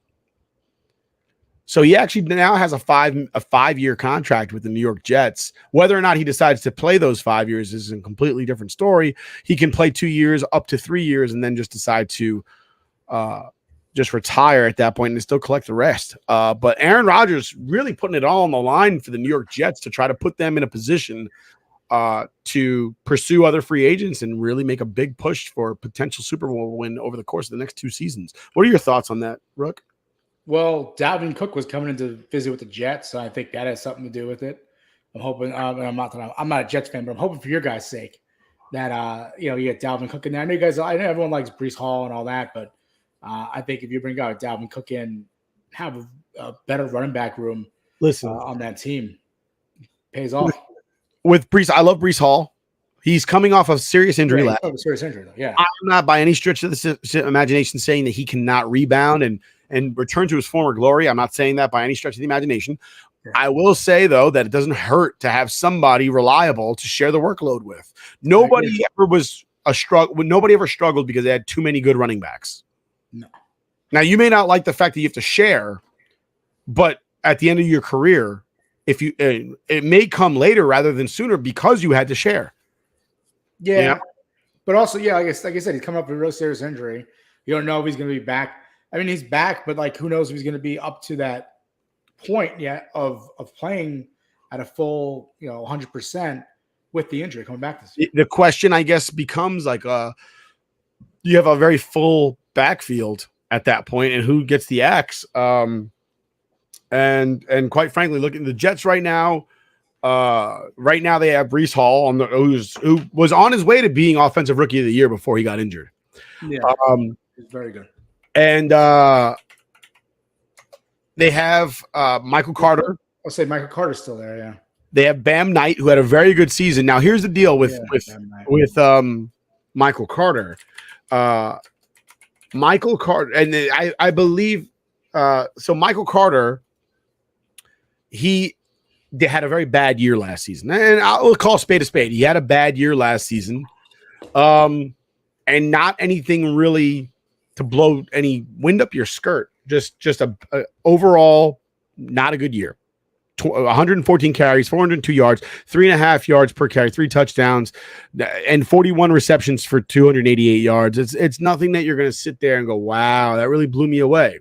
So he actually now has a 5-year contract with the New York Jets. Whether or not he decides to play those 5 years is a completely different story. He can play 2 years, up to 3 years, and then just decide to just retire at that point and still collect the rest. But Aaron Rodgers really putting it all on the line for the New York Jets to try to put them in a position to pursue other free agents and really make a big push for a potential Super Bowl win over the course of the next 2 seasons. What are your thoughts on that, Rook? Well, Dalvin Cook was coming in to visit with the Jets, so I think that has something to do with it. I'm hoping. I'm not a Jets fan, but I'm hoping for your guys' sake that you get Dalvin Cook in there. I know everyone likes Breece Hall and all that, but I think if you bring out Dalvin Cook in, have a better running back room. Listen, on that team, pays off. With Breece, I love Breece Hall. He's coming off of serious injury. Serious injury, though. Yeah. I'm not by any stretch of the imagination saying that he cannot rebound and return to his former glory. I'm not saying that by any stretch of the imagination. Yeah. I will say, though, that it doesn't hurt to have somebody reliable to share the workload with. Nobody ever struggled because they had too many good running backs. No. Now, you may not like the fact that you have to share, but at the end of your career, if you it may come later rather than sooner because you had to share. Yeah. You know? But also, like I said, he's coming up with a real serious injury. You don't know if he's going to be back. I mean, he's back, but who knows if he's going to be up to that point yet of playing at a full, 100% with the injury coming back this year. The question, I guess, becomes you have a very full backfield at that point, and who gets the axe? And quite frankly, looking at the Jets right now, they have Breece Hall who was on his way to being offensive rookie of the year before he got injured. Yeah, he's very good. And they have Michael Carter. I'll say Michael Carter's still there. Yeah. They have Bam Knight, who had a very good season. Now, here's the deal with Michael Carter. Michael Carter, and I believe so. Michael Carter, they had a very bad year last season, and I'll call a spade a spade. He had a bad year last season, and not anything really to blow any wind up your skirt. Just a overall not a good year. 114 carries, 402 yards, 3.5 yards per carry, 3 touchdowns, and 41 receptions for 288 yards. It's nothing that you're going to sit there and go, wow, that really blew me away.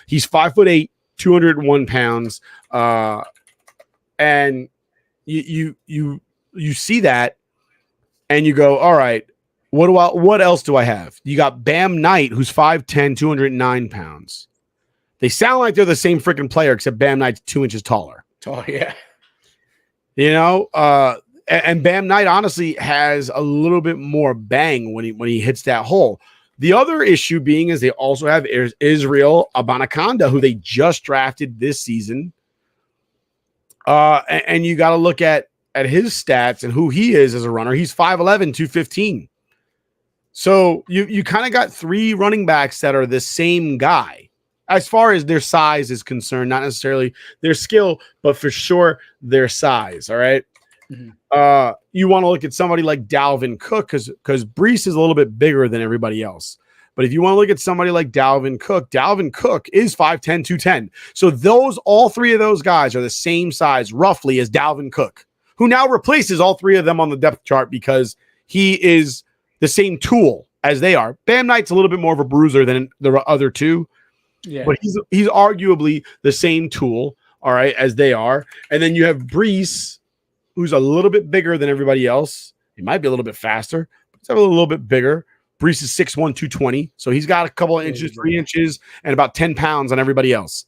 He's 5'8", 201 pounds, and you see that, and you go, all right, what else do I have? You got Bam Knight, who's 5'10", 209 pounds. They sound like they're the same freaking player, except Bam Knight's 2 inches taller. Oh, yeah. And Bam Knight honestly has a little bit more bang when he hits that hole. The other issue being is they also have Israel Abanikanda, who they just drafted this season. And you got to look at his stats and who he is as a runner. He's 5'11", 215. So you kind of got 3 running backs that are the same guy. As far as their size is concerned, not necessarily their skill, but for sure their size. All right. Mm-hmm. You want to look at somebody like Dalvin Cook because Breece is a little bit bigger than everybody else. But if you want to look at somebody like Dalvin Cook is 5'10", 210. So all 3 of those guys are the same size roughly as Dalvin Cook, who now replaces all 3 of them on the depth chart because he is the same tool as they are. Bam Knight's a little bit more of a bruiser than the other 2. Yeah. But he's arguably the same tool, all right, as they are. And then you have Breece, who's a little bit bigger than everybody else. He might be a little bit faster, but he's a little bit bigger. Breece is 6'1", 220. So he's got a couple of inches, 3 inches, and about 10 pounds on everybody else.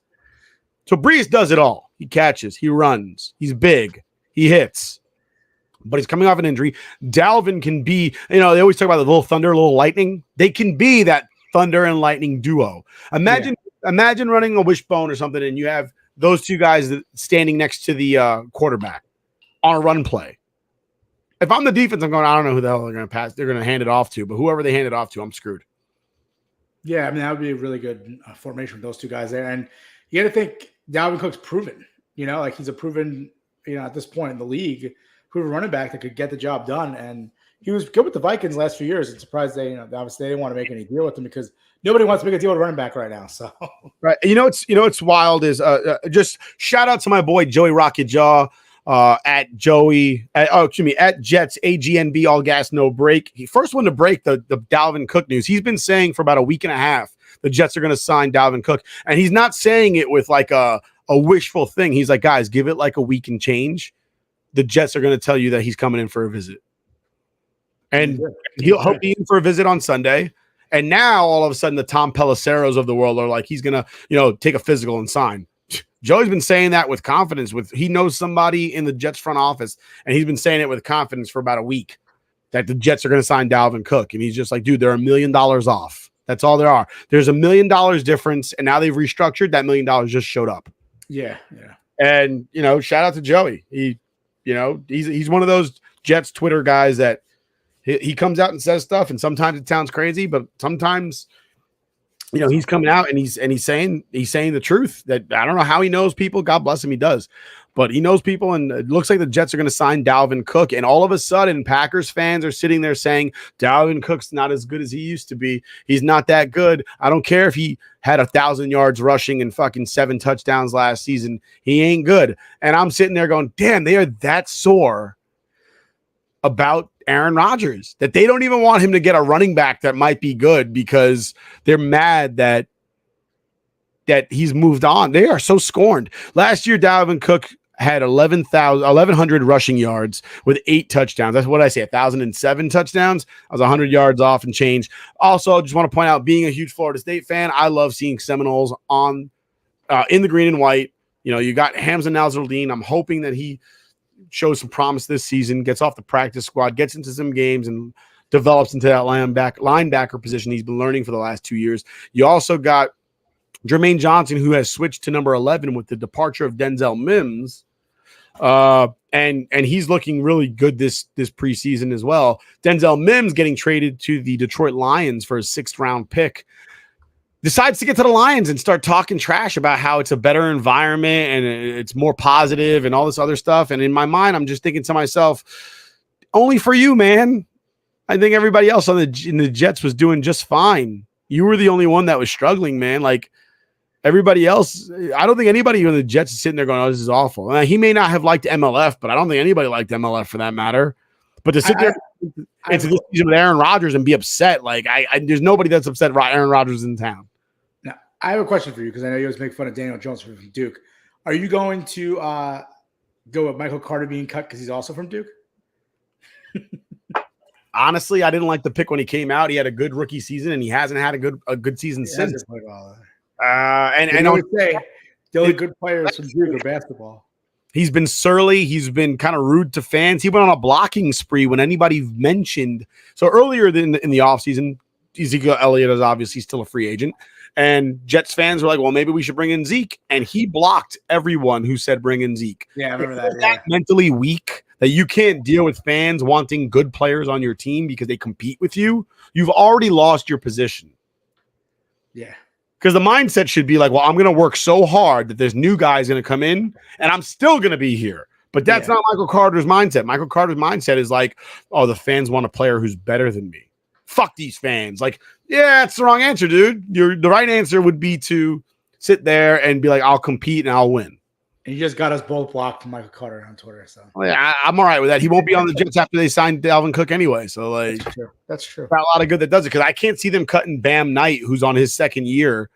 So Breece does it all. He catches, he runs, he's big, he hits. But he's coming off an injury. Dalvin can be, they always talk about the little thunder, little lightning. They can be that thunder and lightning duo. Imagine running a wishbone or something, and you have those 2 guys standing next to the quarterback on a run play. If I'm the defense, I'm going, I don't know who the hell they're going to pass. They're going to hand it off to, but whoever they hand it off to, I'm screwed. Yeah, I mean, that would be a really good formation with those 2 guys there. And you got to think Dalvin Cook's proven, he's a proven, at this point in the league, proven running back that could get the job done. And he was good with the Vikings last few years. It's surprised obviously they didn't want to make any deal with him because nobody wants to make a deal with a running back right now. So right, it's wild is just shout out to my boy Joey Rocket Jaw at Jets AGNB all gas no break. He first one to break the Dalvin Cook news. He's been saying for about a week and a half the Jets are going to sign Dalvin Cook, and he's not saying it with like a wishful thing. He's like, guys, give it like a week and change. the Jets are going to tell you that he's coming in for a visit. And he'll be in for a visit on Sunday. And now all of a sudden the Tom Pelisseros of the world are like, he's going to, take a physical and sign. Joey's been saying that with confidence. He knows somebody in the Jets front office, and he's been saying it with confidence for about a week that the Jets are going to sign Dalvin Cook. And he's just like, dude, they're $1 million off. That's all there are. There's $1 million difference, and now they've restructured. That $1 million just showed up. Yeah. And shout out to Joey. He's one of those Jets Twitter guys that he comes out and says stuff, and sometimes it sounds crazy, but sometimes he's coming out and he's saying the truth. That I don't know how he knows people. God bless him, he does. But he knows people, and it looks like the Jets are going to sign Dalvin Cook. And all of a sudden, Packers fans are sitting there saying, Dalvin Cook's not as good as he used to be. He's not that good. I don't care if he had 1,000 yards rushing and fucking 7 touchdowns last season. He ain't good. And I'm sitting there going, damn, they are that sore about Aaron Rodgers that they don't even want him to get a running back that might be good because they're mad that he's moved on. They are so scorned. Last year, Dalvin Cook had 1,100 rushing yards with 8 touchdowns. That's what I say, 1,007 touchdowns. I was 100 yards off and change. Also, just want to point out, being a huge Florida State fan, I love seeing Seminoles on in the green and white. You got Hamza Nasruddin. I'm hoping that he shows some promise this season, gets off the practice squad, gets into some games, and develops into that linebacker position he's been learning for the last 2 years. You also got Jermaine Johnson, who has switched to number 11 with the departure of Denzel Mims. And he's looking really good this preseason as well. Denzel Mims getting traded to the Detroit Lions for a 6th round pick. Decides to get to the Lions and start talking trash about how it's a better environment and it's more positive and all this other stuff. And in my mind, I'm just thinking to myself, only for you, man. I think everybody else in the Jets was doing just fine. You were the only one that was struggling, man. Like everybody else, I don't think anybody in the Jets is sitting there going, oh, this is awful. He may not have liked MLF, but I don't think anybody liked MLF for that matter. But to sit there into this season with Aaron Rodgers and be upset, like there's nobody that's upset Aaron Rodgers in town. Now, I have a question for you because I know you always make fun of Daniel Jones from Duke. Are you going to go with Michael Carter being cut because he's also from Duke? Honestly, I didn't like the pick when he came out. He had a good rookie season, and he hasn't had a good season since. And I would say the only good players from Duke are basketball. He's been surly. He's been kind of rude to fans. He went on a blocking spree when anybody mentioned. So earlier in the offseason, Ezekiel Elliott is obviously still a free agent. And Jets fans were like, well, maybe we should bring in Zeke. And he blocked everyone who said bring in Zeke. Yeah, I remember that. That mentally weak that you can't deal with fans wanting good players on your team because they compete with you. You've already lost your position. Yeah. Because the mindset should be like, well, I'm going to work so hard that there's new guys going to come in and I'm still going to be here. But that's not Michael Carter's mindset. Michael Carter's mindset is like, oh, the fans want a player who's better than me. Fuck these fans. Like, yeah, that's the wrong answer, dude. The right answer would be to sit there and be like, I'll compete and I'll win. And you just got us both blocked from Michael Carter on Twitter. So I'm all right with that. He won't be on the Jets after they signed Dalvin Cook anyway. So like, that's true. Not a lot of good that does it because I can't see them cutting Bam Knight, who's on his 2nd year,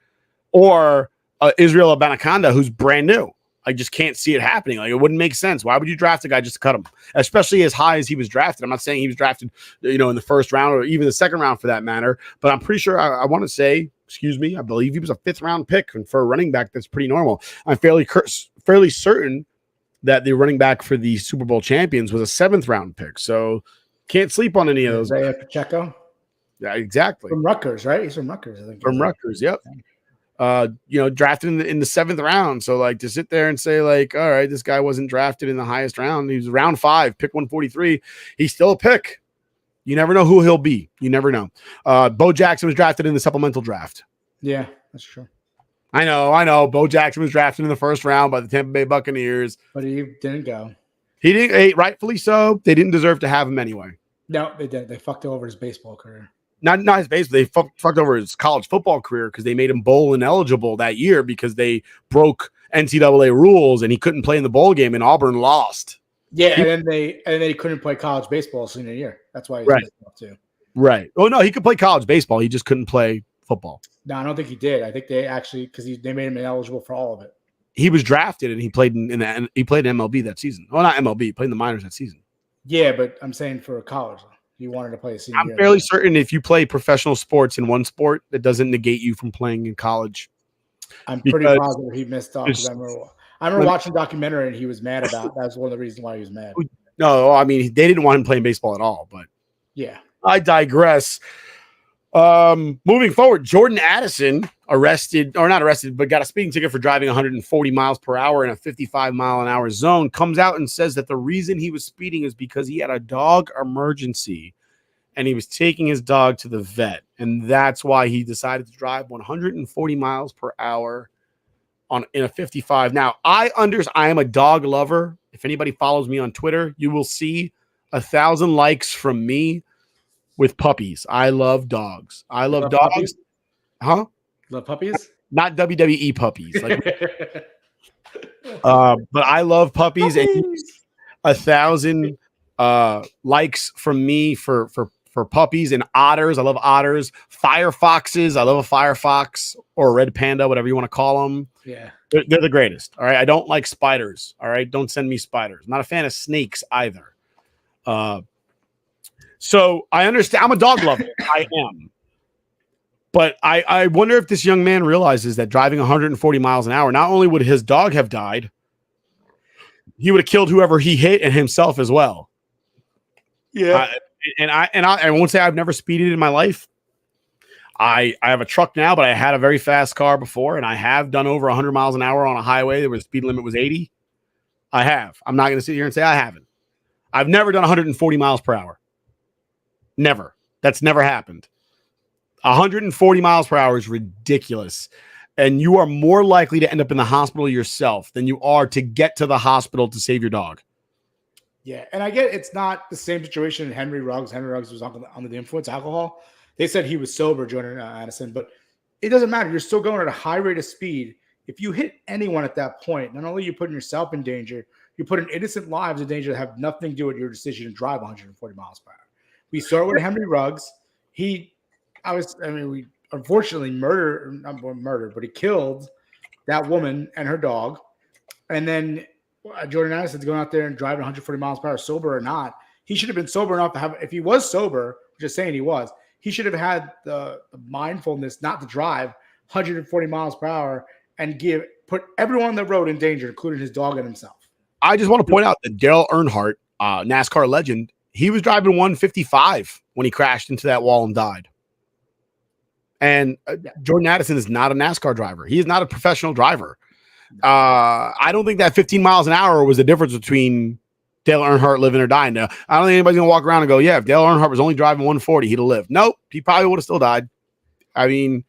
or Israel Abanikanda, who's brand new. I just can't see it happening. Like, it wouldn't make sense. Why would you draft a guy just to cut him, especially as high as he was drafted? I'm not saying he was drafted, in the 1st round or even the 2nd round for that matter. But I'm pretty sure I want to say, I believe he was a 5th round pick, and for a running back, that's pretty normal. I'm fairly certain that the running back for the Super Bowl champions was a 7th round pick. So can't sleep on any of those. Isaiah Pacheco. Yeah, exactly. From Rutgers, right? He's from Rutgers, I think. From Rutgers, yep. Drafted in the 7th round. So like to sit there and say like, all right, this guy wasn't drafted in the highest round. He was round 5, pick 143. He's still a pick. You never know who he'll be. You never know. Bo Jackson was drafted in the supplemental draft. Yeah, that's true. I know. Bo Jackson was drafted in the 1st round by the Tampa Bay Buccaneers. But he didn't go. He didn't, rightfully so. They didn't deserve to have him anyway. No, they didn't. They fucked over his baseball career. Not his base, they fucked over his college football career because they made him bowl ineligible that year because they broke NCAA rules and he couldn't play in the bowl game and Auburn lost. Yeah, and then they couldn't play college baseball senior year. That's why he was off too. Right. Oh no, he could play college baseball. He just couldn't play football. No, I don't think he did. I think they actually because they made him ineligible for all of it. he was drafted and he played he played in MLB that season. Well, not MLB, he played in the minors that season. Yeah, but I'm saying for college, he wanted to play a senior. I'm fairly certain if you play professional sports in one sport, that doesn't negate you from playing in college. I'm pretty positive he missed off. I remember watching a documentary and he was mad about. That was one of the reasons why he was mad. No, I mean they didn't want him playing baseball at all. But yeah, I digress. Moving forward, Jordan Addison not arrested, but got a speeding ticket for driving 140 miles per hour in a 55 mile an hour zone. Comes out and says that the reason he was speeding is because he had a dog emergency and he was taking his dog to the vet. And that's why he decided to drive 140 miles per hour in a 55. Now, I am a dog lover. If anybody follows me on Twitter, you will see 1,000 likes from me with puppies. I love dogs. I love dogs. Puppies? Huh? Love puppies? Not WWE puppies. But I love puppies. And 1,000 likes from me for puppies and otters. I love otters. Firefoxes. I love a firefox or a red panda, whatever you want to call them. Yeah. They're the greatest. All right. I don't like spiders. All right. Don't send me spiders. I'm not a fan of snakes either. So I understand. I'm a dog lover. I am. But I wonder if this young man realizes that driving 140 miles an hour, not only would his dog have died, he would have killed whoever he hit and himself as well. Yeah. I won't say I've never speeded in my life. I have a truck now, but I had a very fast car before, and I have done over 100 miles an hour on a highway where the speed limit was 80. I have. I'm not going to sit here and say I haven't. I've never done 140 miles per hour. Never. That's never happened. 140 miles per hour is ridiculous. And you are more likely to end up in the hospital yourself than you are to get to the hospital to save your dog. Yeah, and I get it's not the same situation in Henry Ruggs. Henry Ruggs was under the influence of alcohol. They said he was sober, Jordan Addison, but it doesn't matter. You're still going at a high rate of speed. If you hit anyone at that point, not only are you putting yourself in danger, you're putting innocent lives in danger that have nothing to do with your decision to drive 140 miles per hour. We saw with Henry Ruggs. We unfortunately but he killed that woman and her dog. And then Jordan Addison's going out there and driving 140 miles per hour, sober or not. He should have been sober enough to have, if he was sober, just saying he should have had the mindfulness not to drive 140 miles per hour and put everyone on the road in danger, including his dog and himself. I just want to point out that Dale Earnhardt, NASCAR legend, he was driving 155 when he crashed into that wall and died. And Jordan Addison is not a NASCAR driver. He is not a professional driver. I don't think that 15 miles an hour was the difference between Dale Earnhardt living or dying. Now, I don't think anybody's going to walk around and go, yeah, if Dale Earnhardt was only driving 140, he'd have lived. Nope, he probably would have still died. I mean,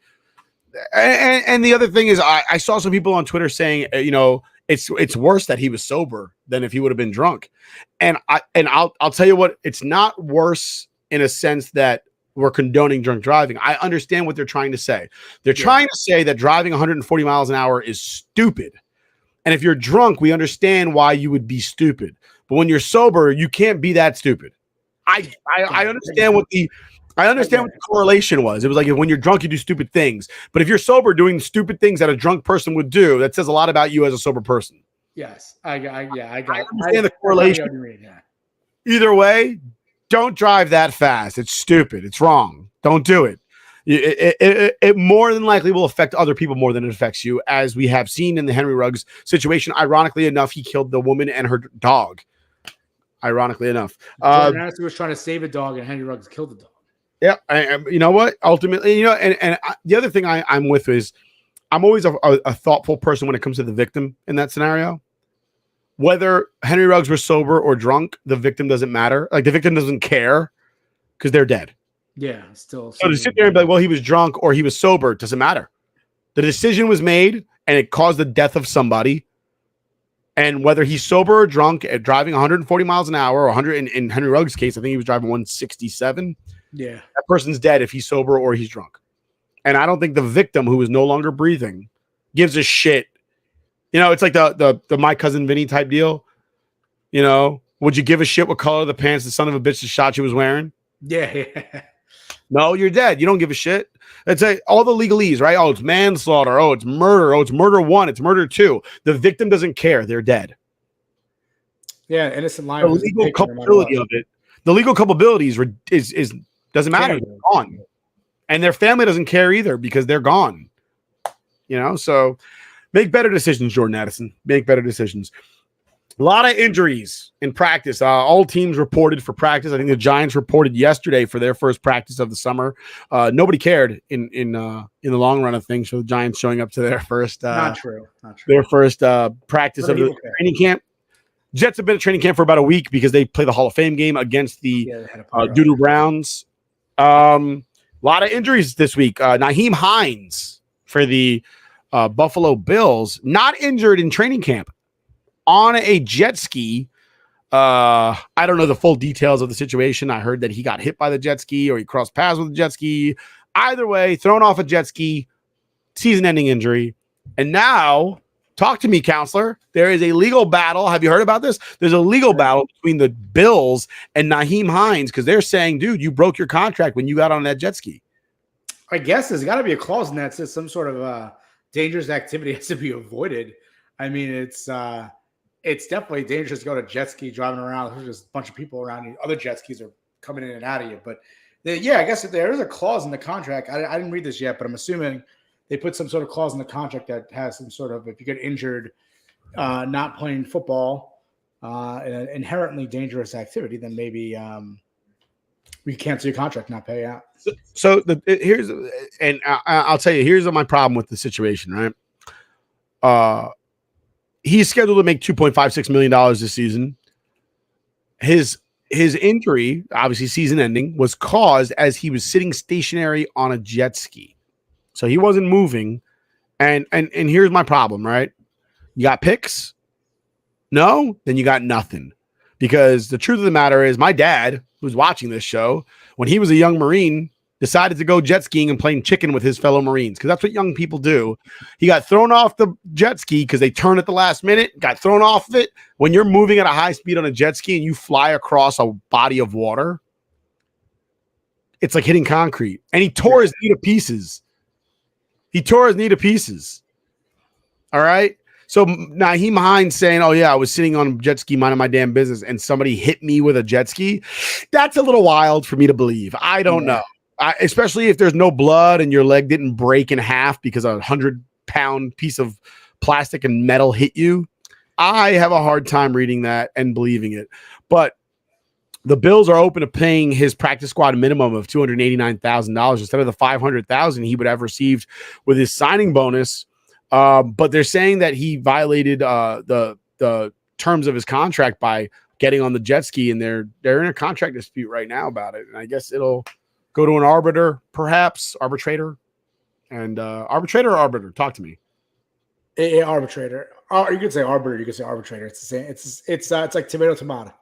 and the other thing is I saw some people on Twitter saying, it's worse that he was sober than if he would have been drunk. And I'll tell you what, it's not worse in a sense that we're condoning drunk driving. I understand what they're trying to say. They're trying to say that driving 140 miles an hour is stupid. And if you're drunk, we understand why you would be stupid. But when you're sober, you can't be that stupid. I understand what the correlation was. It was like when you're drunk, you do stupid things. But if you're sober doing stupid things that a drunk person would do, that says a lot about you as a sober person. Yes. I understand the correlation. Either way, don't drive that fast. It's stupid. It's wrong. Don't do it. It more than likely will affect other people more than it affects you, as we have seen in the Henry Ruggs situation. Ironically enough, he killed the woman and her dog. Ironically enough. Jordan Addison was trying to save a dog, and Henry Ruggs killed the dog. Yeah. You know what? Ultimately, the other thing I'm with is I'm always a thoughtful person when it comes to the victim in that scenario. Whether Henry Ruggs was sober or drunk, the victim doesn't matter. Like, the victim doesn't care because they're dead. Yeah, still. So to sit there and be like, well, he was drunk or he was sober, doesn't matter. The decision was made and it caused the death of somebody. And whether he's sober or drunk at driving 140 miles an hour or 100 in Henry Ruggs' case, I think he was driving 167. Yeah. That person's dead if he's sober or he's drunk. And I don't think the victim, who is no longer breathing, gives a shit. It's like the My Cousin Vinny type deal. Would you give a shit what color the pants the son of a bitch that shot you was wearing? Yeah. No, you're dead. You don't give a shit. It's all the legalese, right? Oh, it's manslaughter. Oh, it's murder. Oh, it's murder 1. It's murder 2. The victim doesn't care. They're dead. Yeah, innocent The life. legal culpability of it. The legal culpability is doesn't matter. They're gone, and their family doesn't care either because they're gone. So make better decisions, Jordan Addison. Make better decisions. A lot of injuries in practice. All teams reported for practice. I think the Giants reported yesterday for their first practice of the summer. Nobody cared in the long run of things for the Giants showing up to their first. Not true. Their first practice of the training camp. Jets have been at training camp for about a week because they play the Hall of Fame game against the Doodoo Browns. A lot of injuries this week. Nyheim Hines for the Buffalo Bills, not injured in training camp. On a jet ski. I don't know the full details of the situation. I heard that he got hit by the jet ski or he crossed paths with the jet ski. Either way, thrown off a jet ski, season-ending injury. And now, talk to me, counselor. There is a legal battle. Have you heard about this? There's a legal battle between the Bills and Nyheim Hines because they're saying, dude, you broke your contract when you got on that jet ski. I guess there's got to be a clause in that says some sort of dangerous activity has to be avoided. I mean, it's definitely dangerous to go to jet ski driving around. There's just a bunch of people around you. Other jet skis are coming in and out of you. But I guess there is a clause in the contract. I didn't read this yet, but I'm assuming they put some sort of clause in the contract that has some sort of, if you get injured not playing football, an inherently dangerous activity, then maybe we cancel your contract, not pay out. So I'll tell you, here's my problem with the situation, right? He's scheduled to make $2.56 million this season. His injury, obviously season ending, was caused as he was sitting stationary on a jet ski. So he wasn't moving. And here's my problem, right? You got picks? No? Then you got nothing. Because the truth of the matter is my dad, who's watching this show, when he was a young Marine, decided to go jet skiing and playing chicken with his fellow Marines because that's what young people do. He got thrown off the jet ski because they turned at the last minute, got thrown off of it. When you're moving at a high speed on a jet ski and you fly across a body of water, it's like hitting concrete. And he tore his knee to pieces. All right? So Nyheim Hines saying, oh, yeah, I was sitting on a jet ski minding my damn business and somebody hit me with a jet ski. That's a little wild for me to believe. I don't know. Especially if there's no blood and your leg didn't break in half because a 100-pound piece of plastic and metal hit you. I have a hard time reading that and believing it. But the Bills are open to paying his practice squad a minimum of $289,000 instead of the $500,000 he would have received with his signing bonus. But they're saying that he violated the terms of his contract by getting on the jet ski, and they're in a contract dispute right now about it. And I guess it'll go to an arbitrator. And arbitrator or arbiter? Talk to me. Arbitrator. You could say arbiter. You could say arbitrator. It's the same. It's like tomato.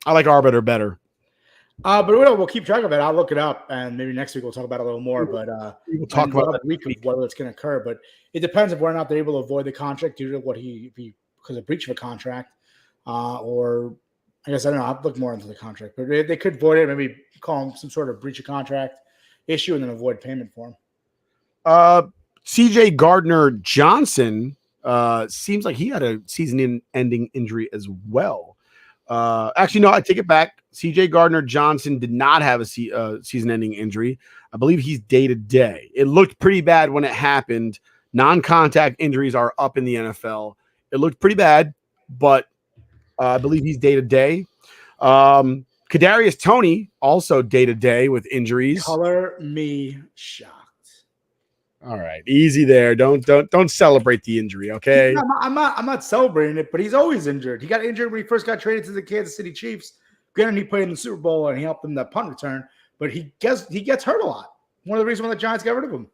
I like arbiter better. But we'll keep track of it. I'll look it up, and maybe next week we'll talk about it a little more. But we'll talk about that week of whether it's going to occur. But it depends if whether or not they're able to avoid the contract due to what because of breach of a contract, or I guess I don't know. I'll look more into the contract, but they could void it. Maybe call them some sort of breach of contract issue and then avoid payment for him. CJ Gardner-Johnson seems like he had a season-ending injury as well. Actually, no, I take it back. CJ Gardner-Johnson did not have a season-ending injury. I believe he's day-to-day. It looked pretty bad when it happened. Non-contact injuries are up in the NFL. It looked pretty bad, but I believe he's day-to-day. Kadarius Toney also day-to-day with injuries. Color me shocked. All right, easy there. Don't celebrate the injury, okay? I'm not celebrating it, but he's always injured. He got injured when he first got traded to the Kansas City Chiefs. Granted, he played in the Super Bowl and he helped them that punt return, but he gets hurt a lot. One of the reasons why the Giants got rid of him.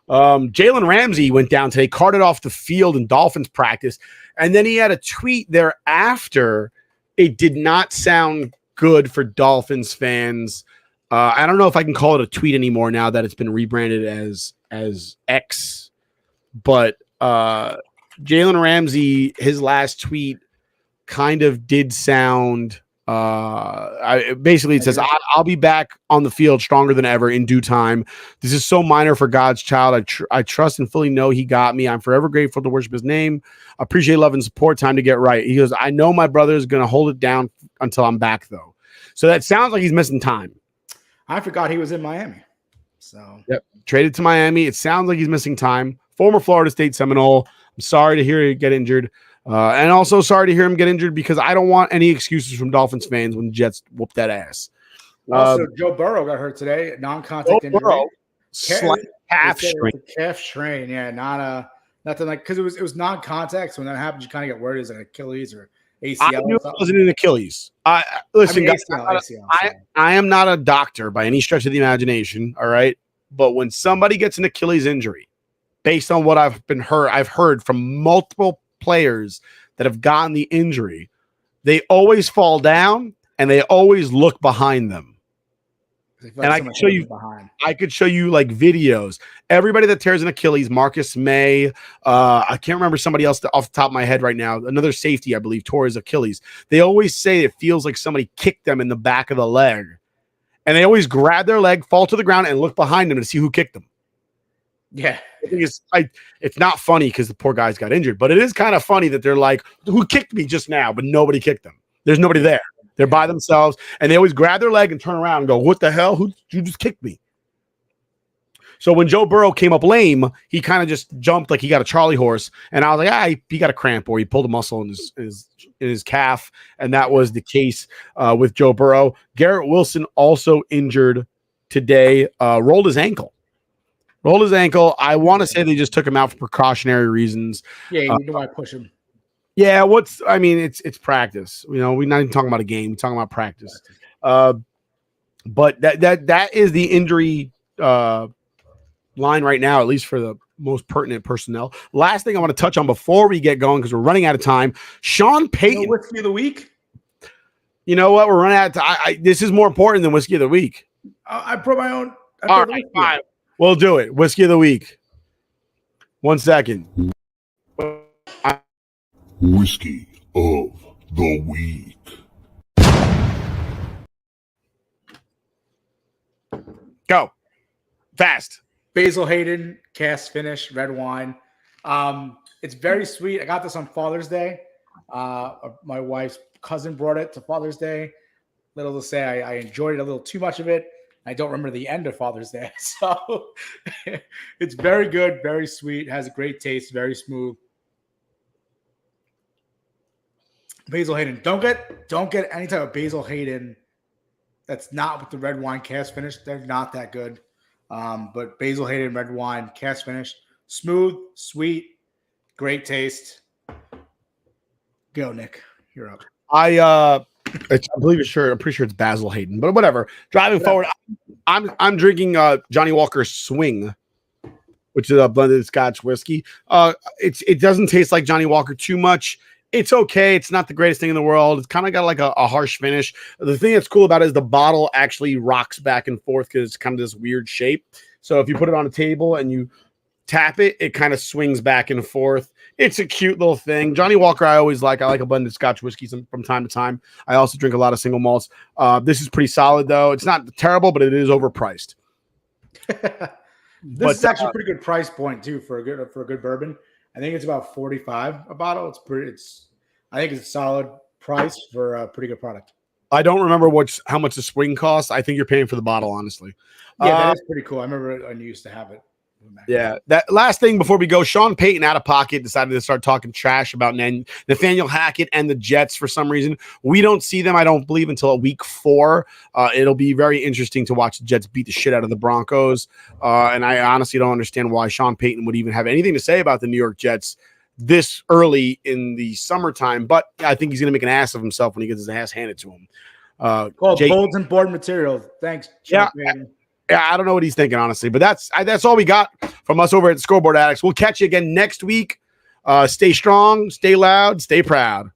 Jalen Ramsey went down today, carted off the field in Dolphins practice, and then he had a tweet thereafter. It did not sound good for Dolphins fans. I don't know if I can call it a tweet anymore now that it's been rebranded as X, but Jalen Ramsey, his last tweet kind of did sound It says, I'll be back on the field stronger than ever in due time. This is so minor for God's child. I trust and fully know he got me. I'm forever grateful to worship his name. Appreciate love and support. Time to get right. He goes, I know my brother is going to hold it down until I'm back, though. So that sounds like he's missing time. I forgot he was in Miami. So yep, traded to Miami. It sounds like he's missing time. Former Florida State Seminole. I'm sorry to hear him get injured. And also sorry to hear him get injured because I don't want any excuses from Dolphins fans when the Jets whoop that ass. Also, Joe Burrow got hurt today. Non-contact injury. Slight calf strain. Calf strain. Yeah, nothing like because it was non-contact. So when that happens, you kind of get worried is it Achilles or ACL. I knew it wasn't an Achilles. Listen, guys, I am not a doctor by any stretch of the imagination. All right, but when somebody gets an Achilles injury, based on what I've heard from multiple players that have gotten the injury, they always fall down and they always look behind them. And I could show you like videos. Everybody that tears an Achilles, Marcus May, I can't remember somebody else off the top of my head right now. Another safety, I believe, tore his Achilles. They always say it feels like somebody kicked them in the back of the leg. And they always grab their leg, fall to the ground, and look behind them to see who kicked them. Yeah. It's not funny because the poor guys got injured, but it is kind of funny that they're like, who kicked me just now? But nobody kicked them. There's nobody there. They're by themselves, and they always grab their leg and turn around and go, what the hell? Who just kicked me? So when Joe Burrow came up lame, he kind of just jumped like he got a Charlie horse, and I was like, he got a cramp or he pulled a muscle in his calf, and that was the case with Joe Burrow. Garrett Wilson also injured today, rolled his ankle. I want to say they just took him out for precautionary reasons. Yeah, you know why I push him. Yeah, it's practice. You know, we're not even talking about a game. We're talking about practice. But that is the injury line right now, at least for the most pertinent personnel. Last thing I want to touch on before we get going, because we're running out of time. Sean Payton. Whiskey of the week? You know what? We're running out of time. This is more important than Whiskey of the Week. I brought my own. All right, fine. We'll do it. Whiskey of the Week. 1 second. Whiskey of the Week. Go. Fast. Basil Hayden, cast finish, red wine. It's very sweet. I got this on Father's Day. My wife's cousin brought it to Father's Day. Little to say, I enjoyed it a little too much of it. I don't remember the end of Father's Day. So it's very good, very sweet, has a great taste, very smooth. Basil Hayden. Don't get any type of Basil Hayden that's not with the red wine cast finish. They're not that good. But Basil Hayden red wine cast finish, smooth, sweet, great taste. Go, Nick. You're up. I believe it's sure. I'm pretty sure it's Basil Hayden, but whatever. Driving forward, I'm drinking Johnny Walker's Swing, which is a blended Scotch whiskey. It doesn't taste like Johnny Walker too much. It's okay. It's not the greatest thing in the world. It's kind of got like a harsh finish. The thing that's cool about it is the bottle actually rocks back and forth because it's kind of this weird shape. So if you put it on a table and you tap it, it kind of swings back and forth. It's a cute little thing. Johnny Walker, I like a blended Scotch whiskey from time to time. I also drink a lot of single malts. This is pretty solid, though. It's not terrible, but it is overpriced. This is actually a pretty good price point too for a good bourbon. I think it's about $45 a bottle. I think it's a solid price for a pretty good product. I don't remember how much the Swing costs. I think you're paying for the bottle, honestly. Yeah, that is pretty cool. I remember I used to have it. Yeah. That last thing before we go, Sean Payton out of pocket decided to start talking trash about Nathaniel Hackett and the Jets for some reason. We don't see them, I don't believe, until week 4. It'll be very interesting to watch the Jets beat the shit out of the Broncos. And I honestly don't understand why Sean Payton would even have anything to say about the New York Jets this early in the summertime. But I think he's going to make an ass of himself when he gets his ass handed to him. Bulletin board material. Thanks. Sean Payton. Yeah, I don't know what he's thinking, honestly, but that's all we got from us over at Scoreboard Addicts. We'll catch you again next week. Stay strong, stay loud, stay proud.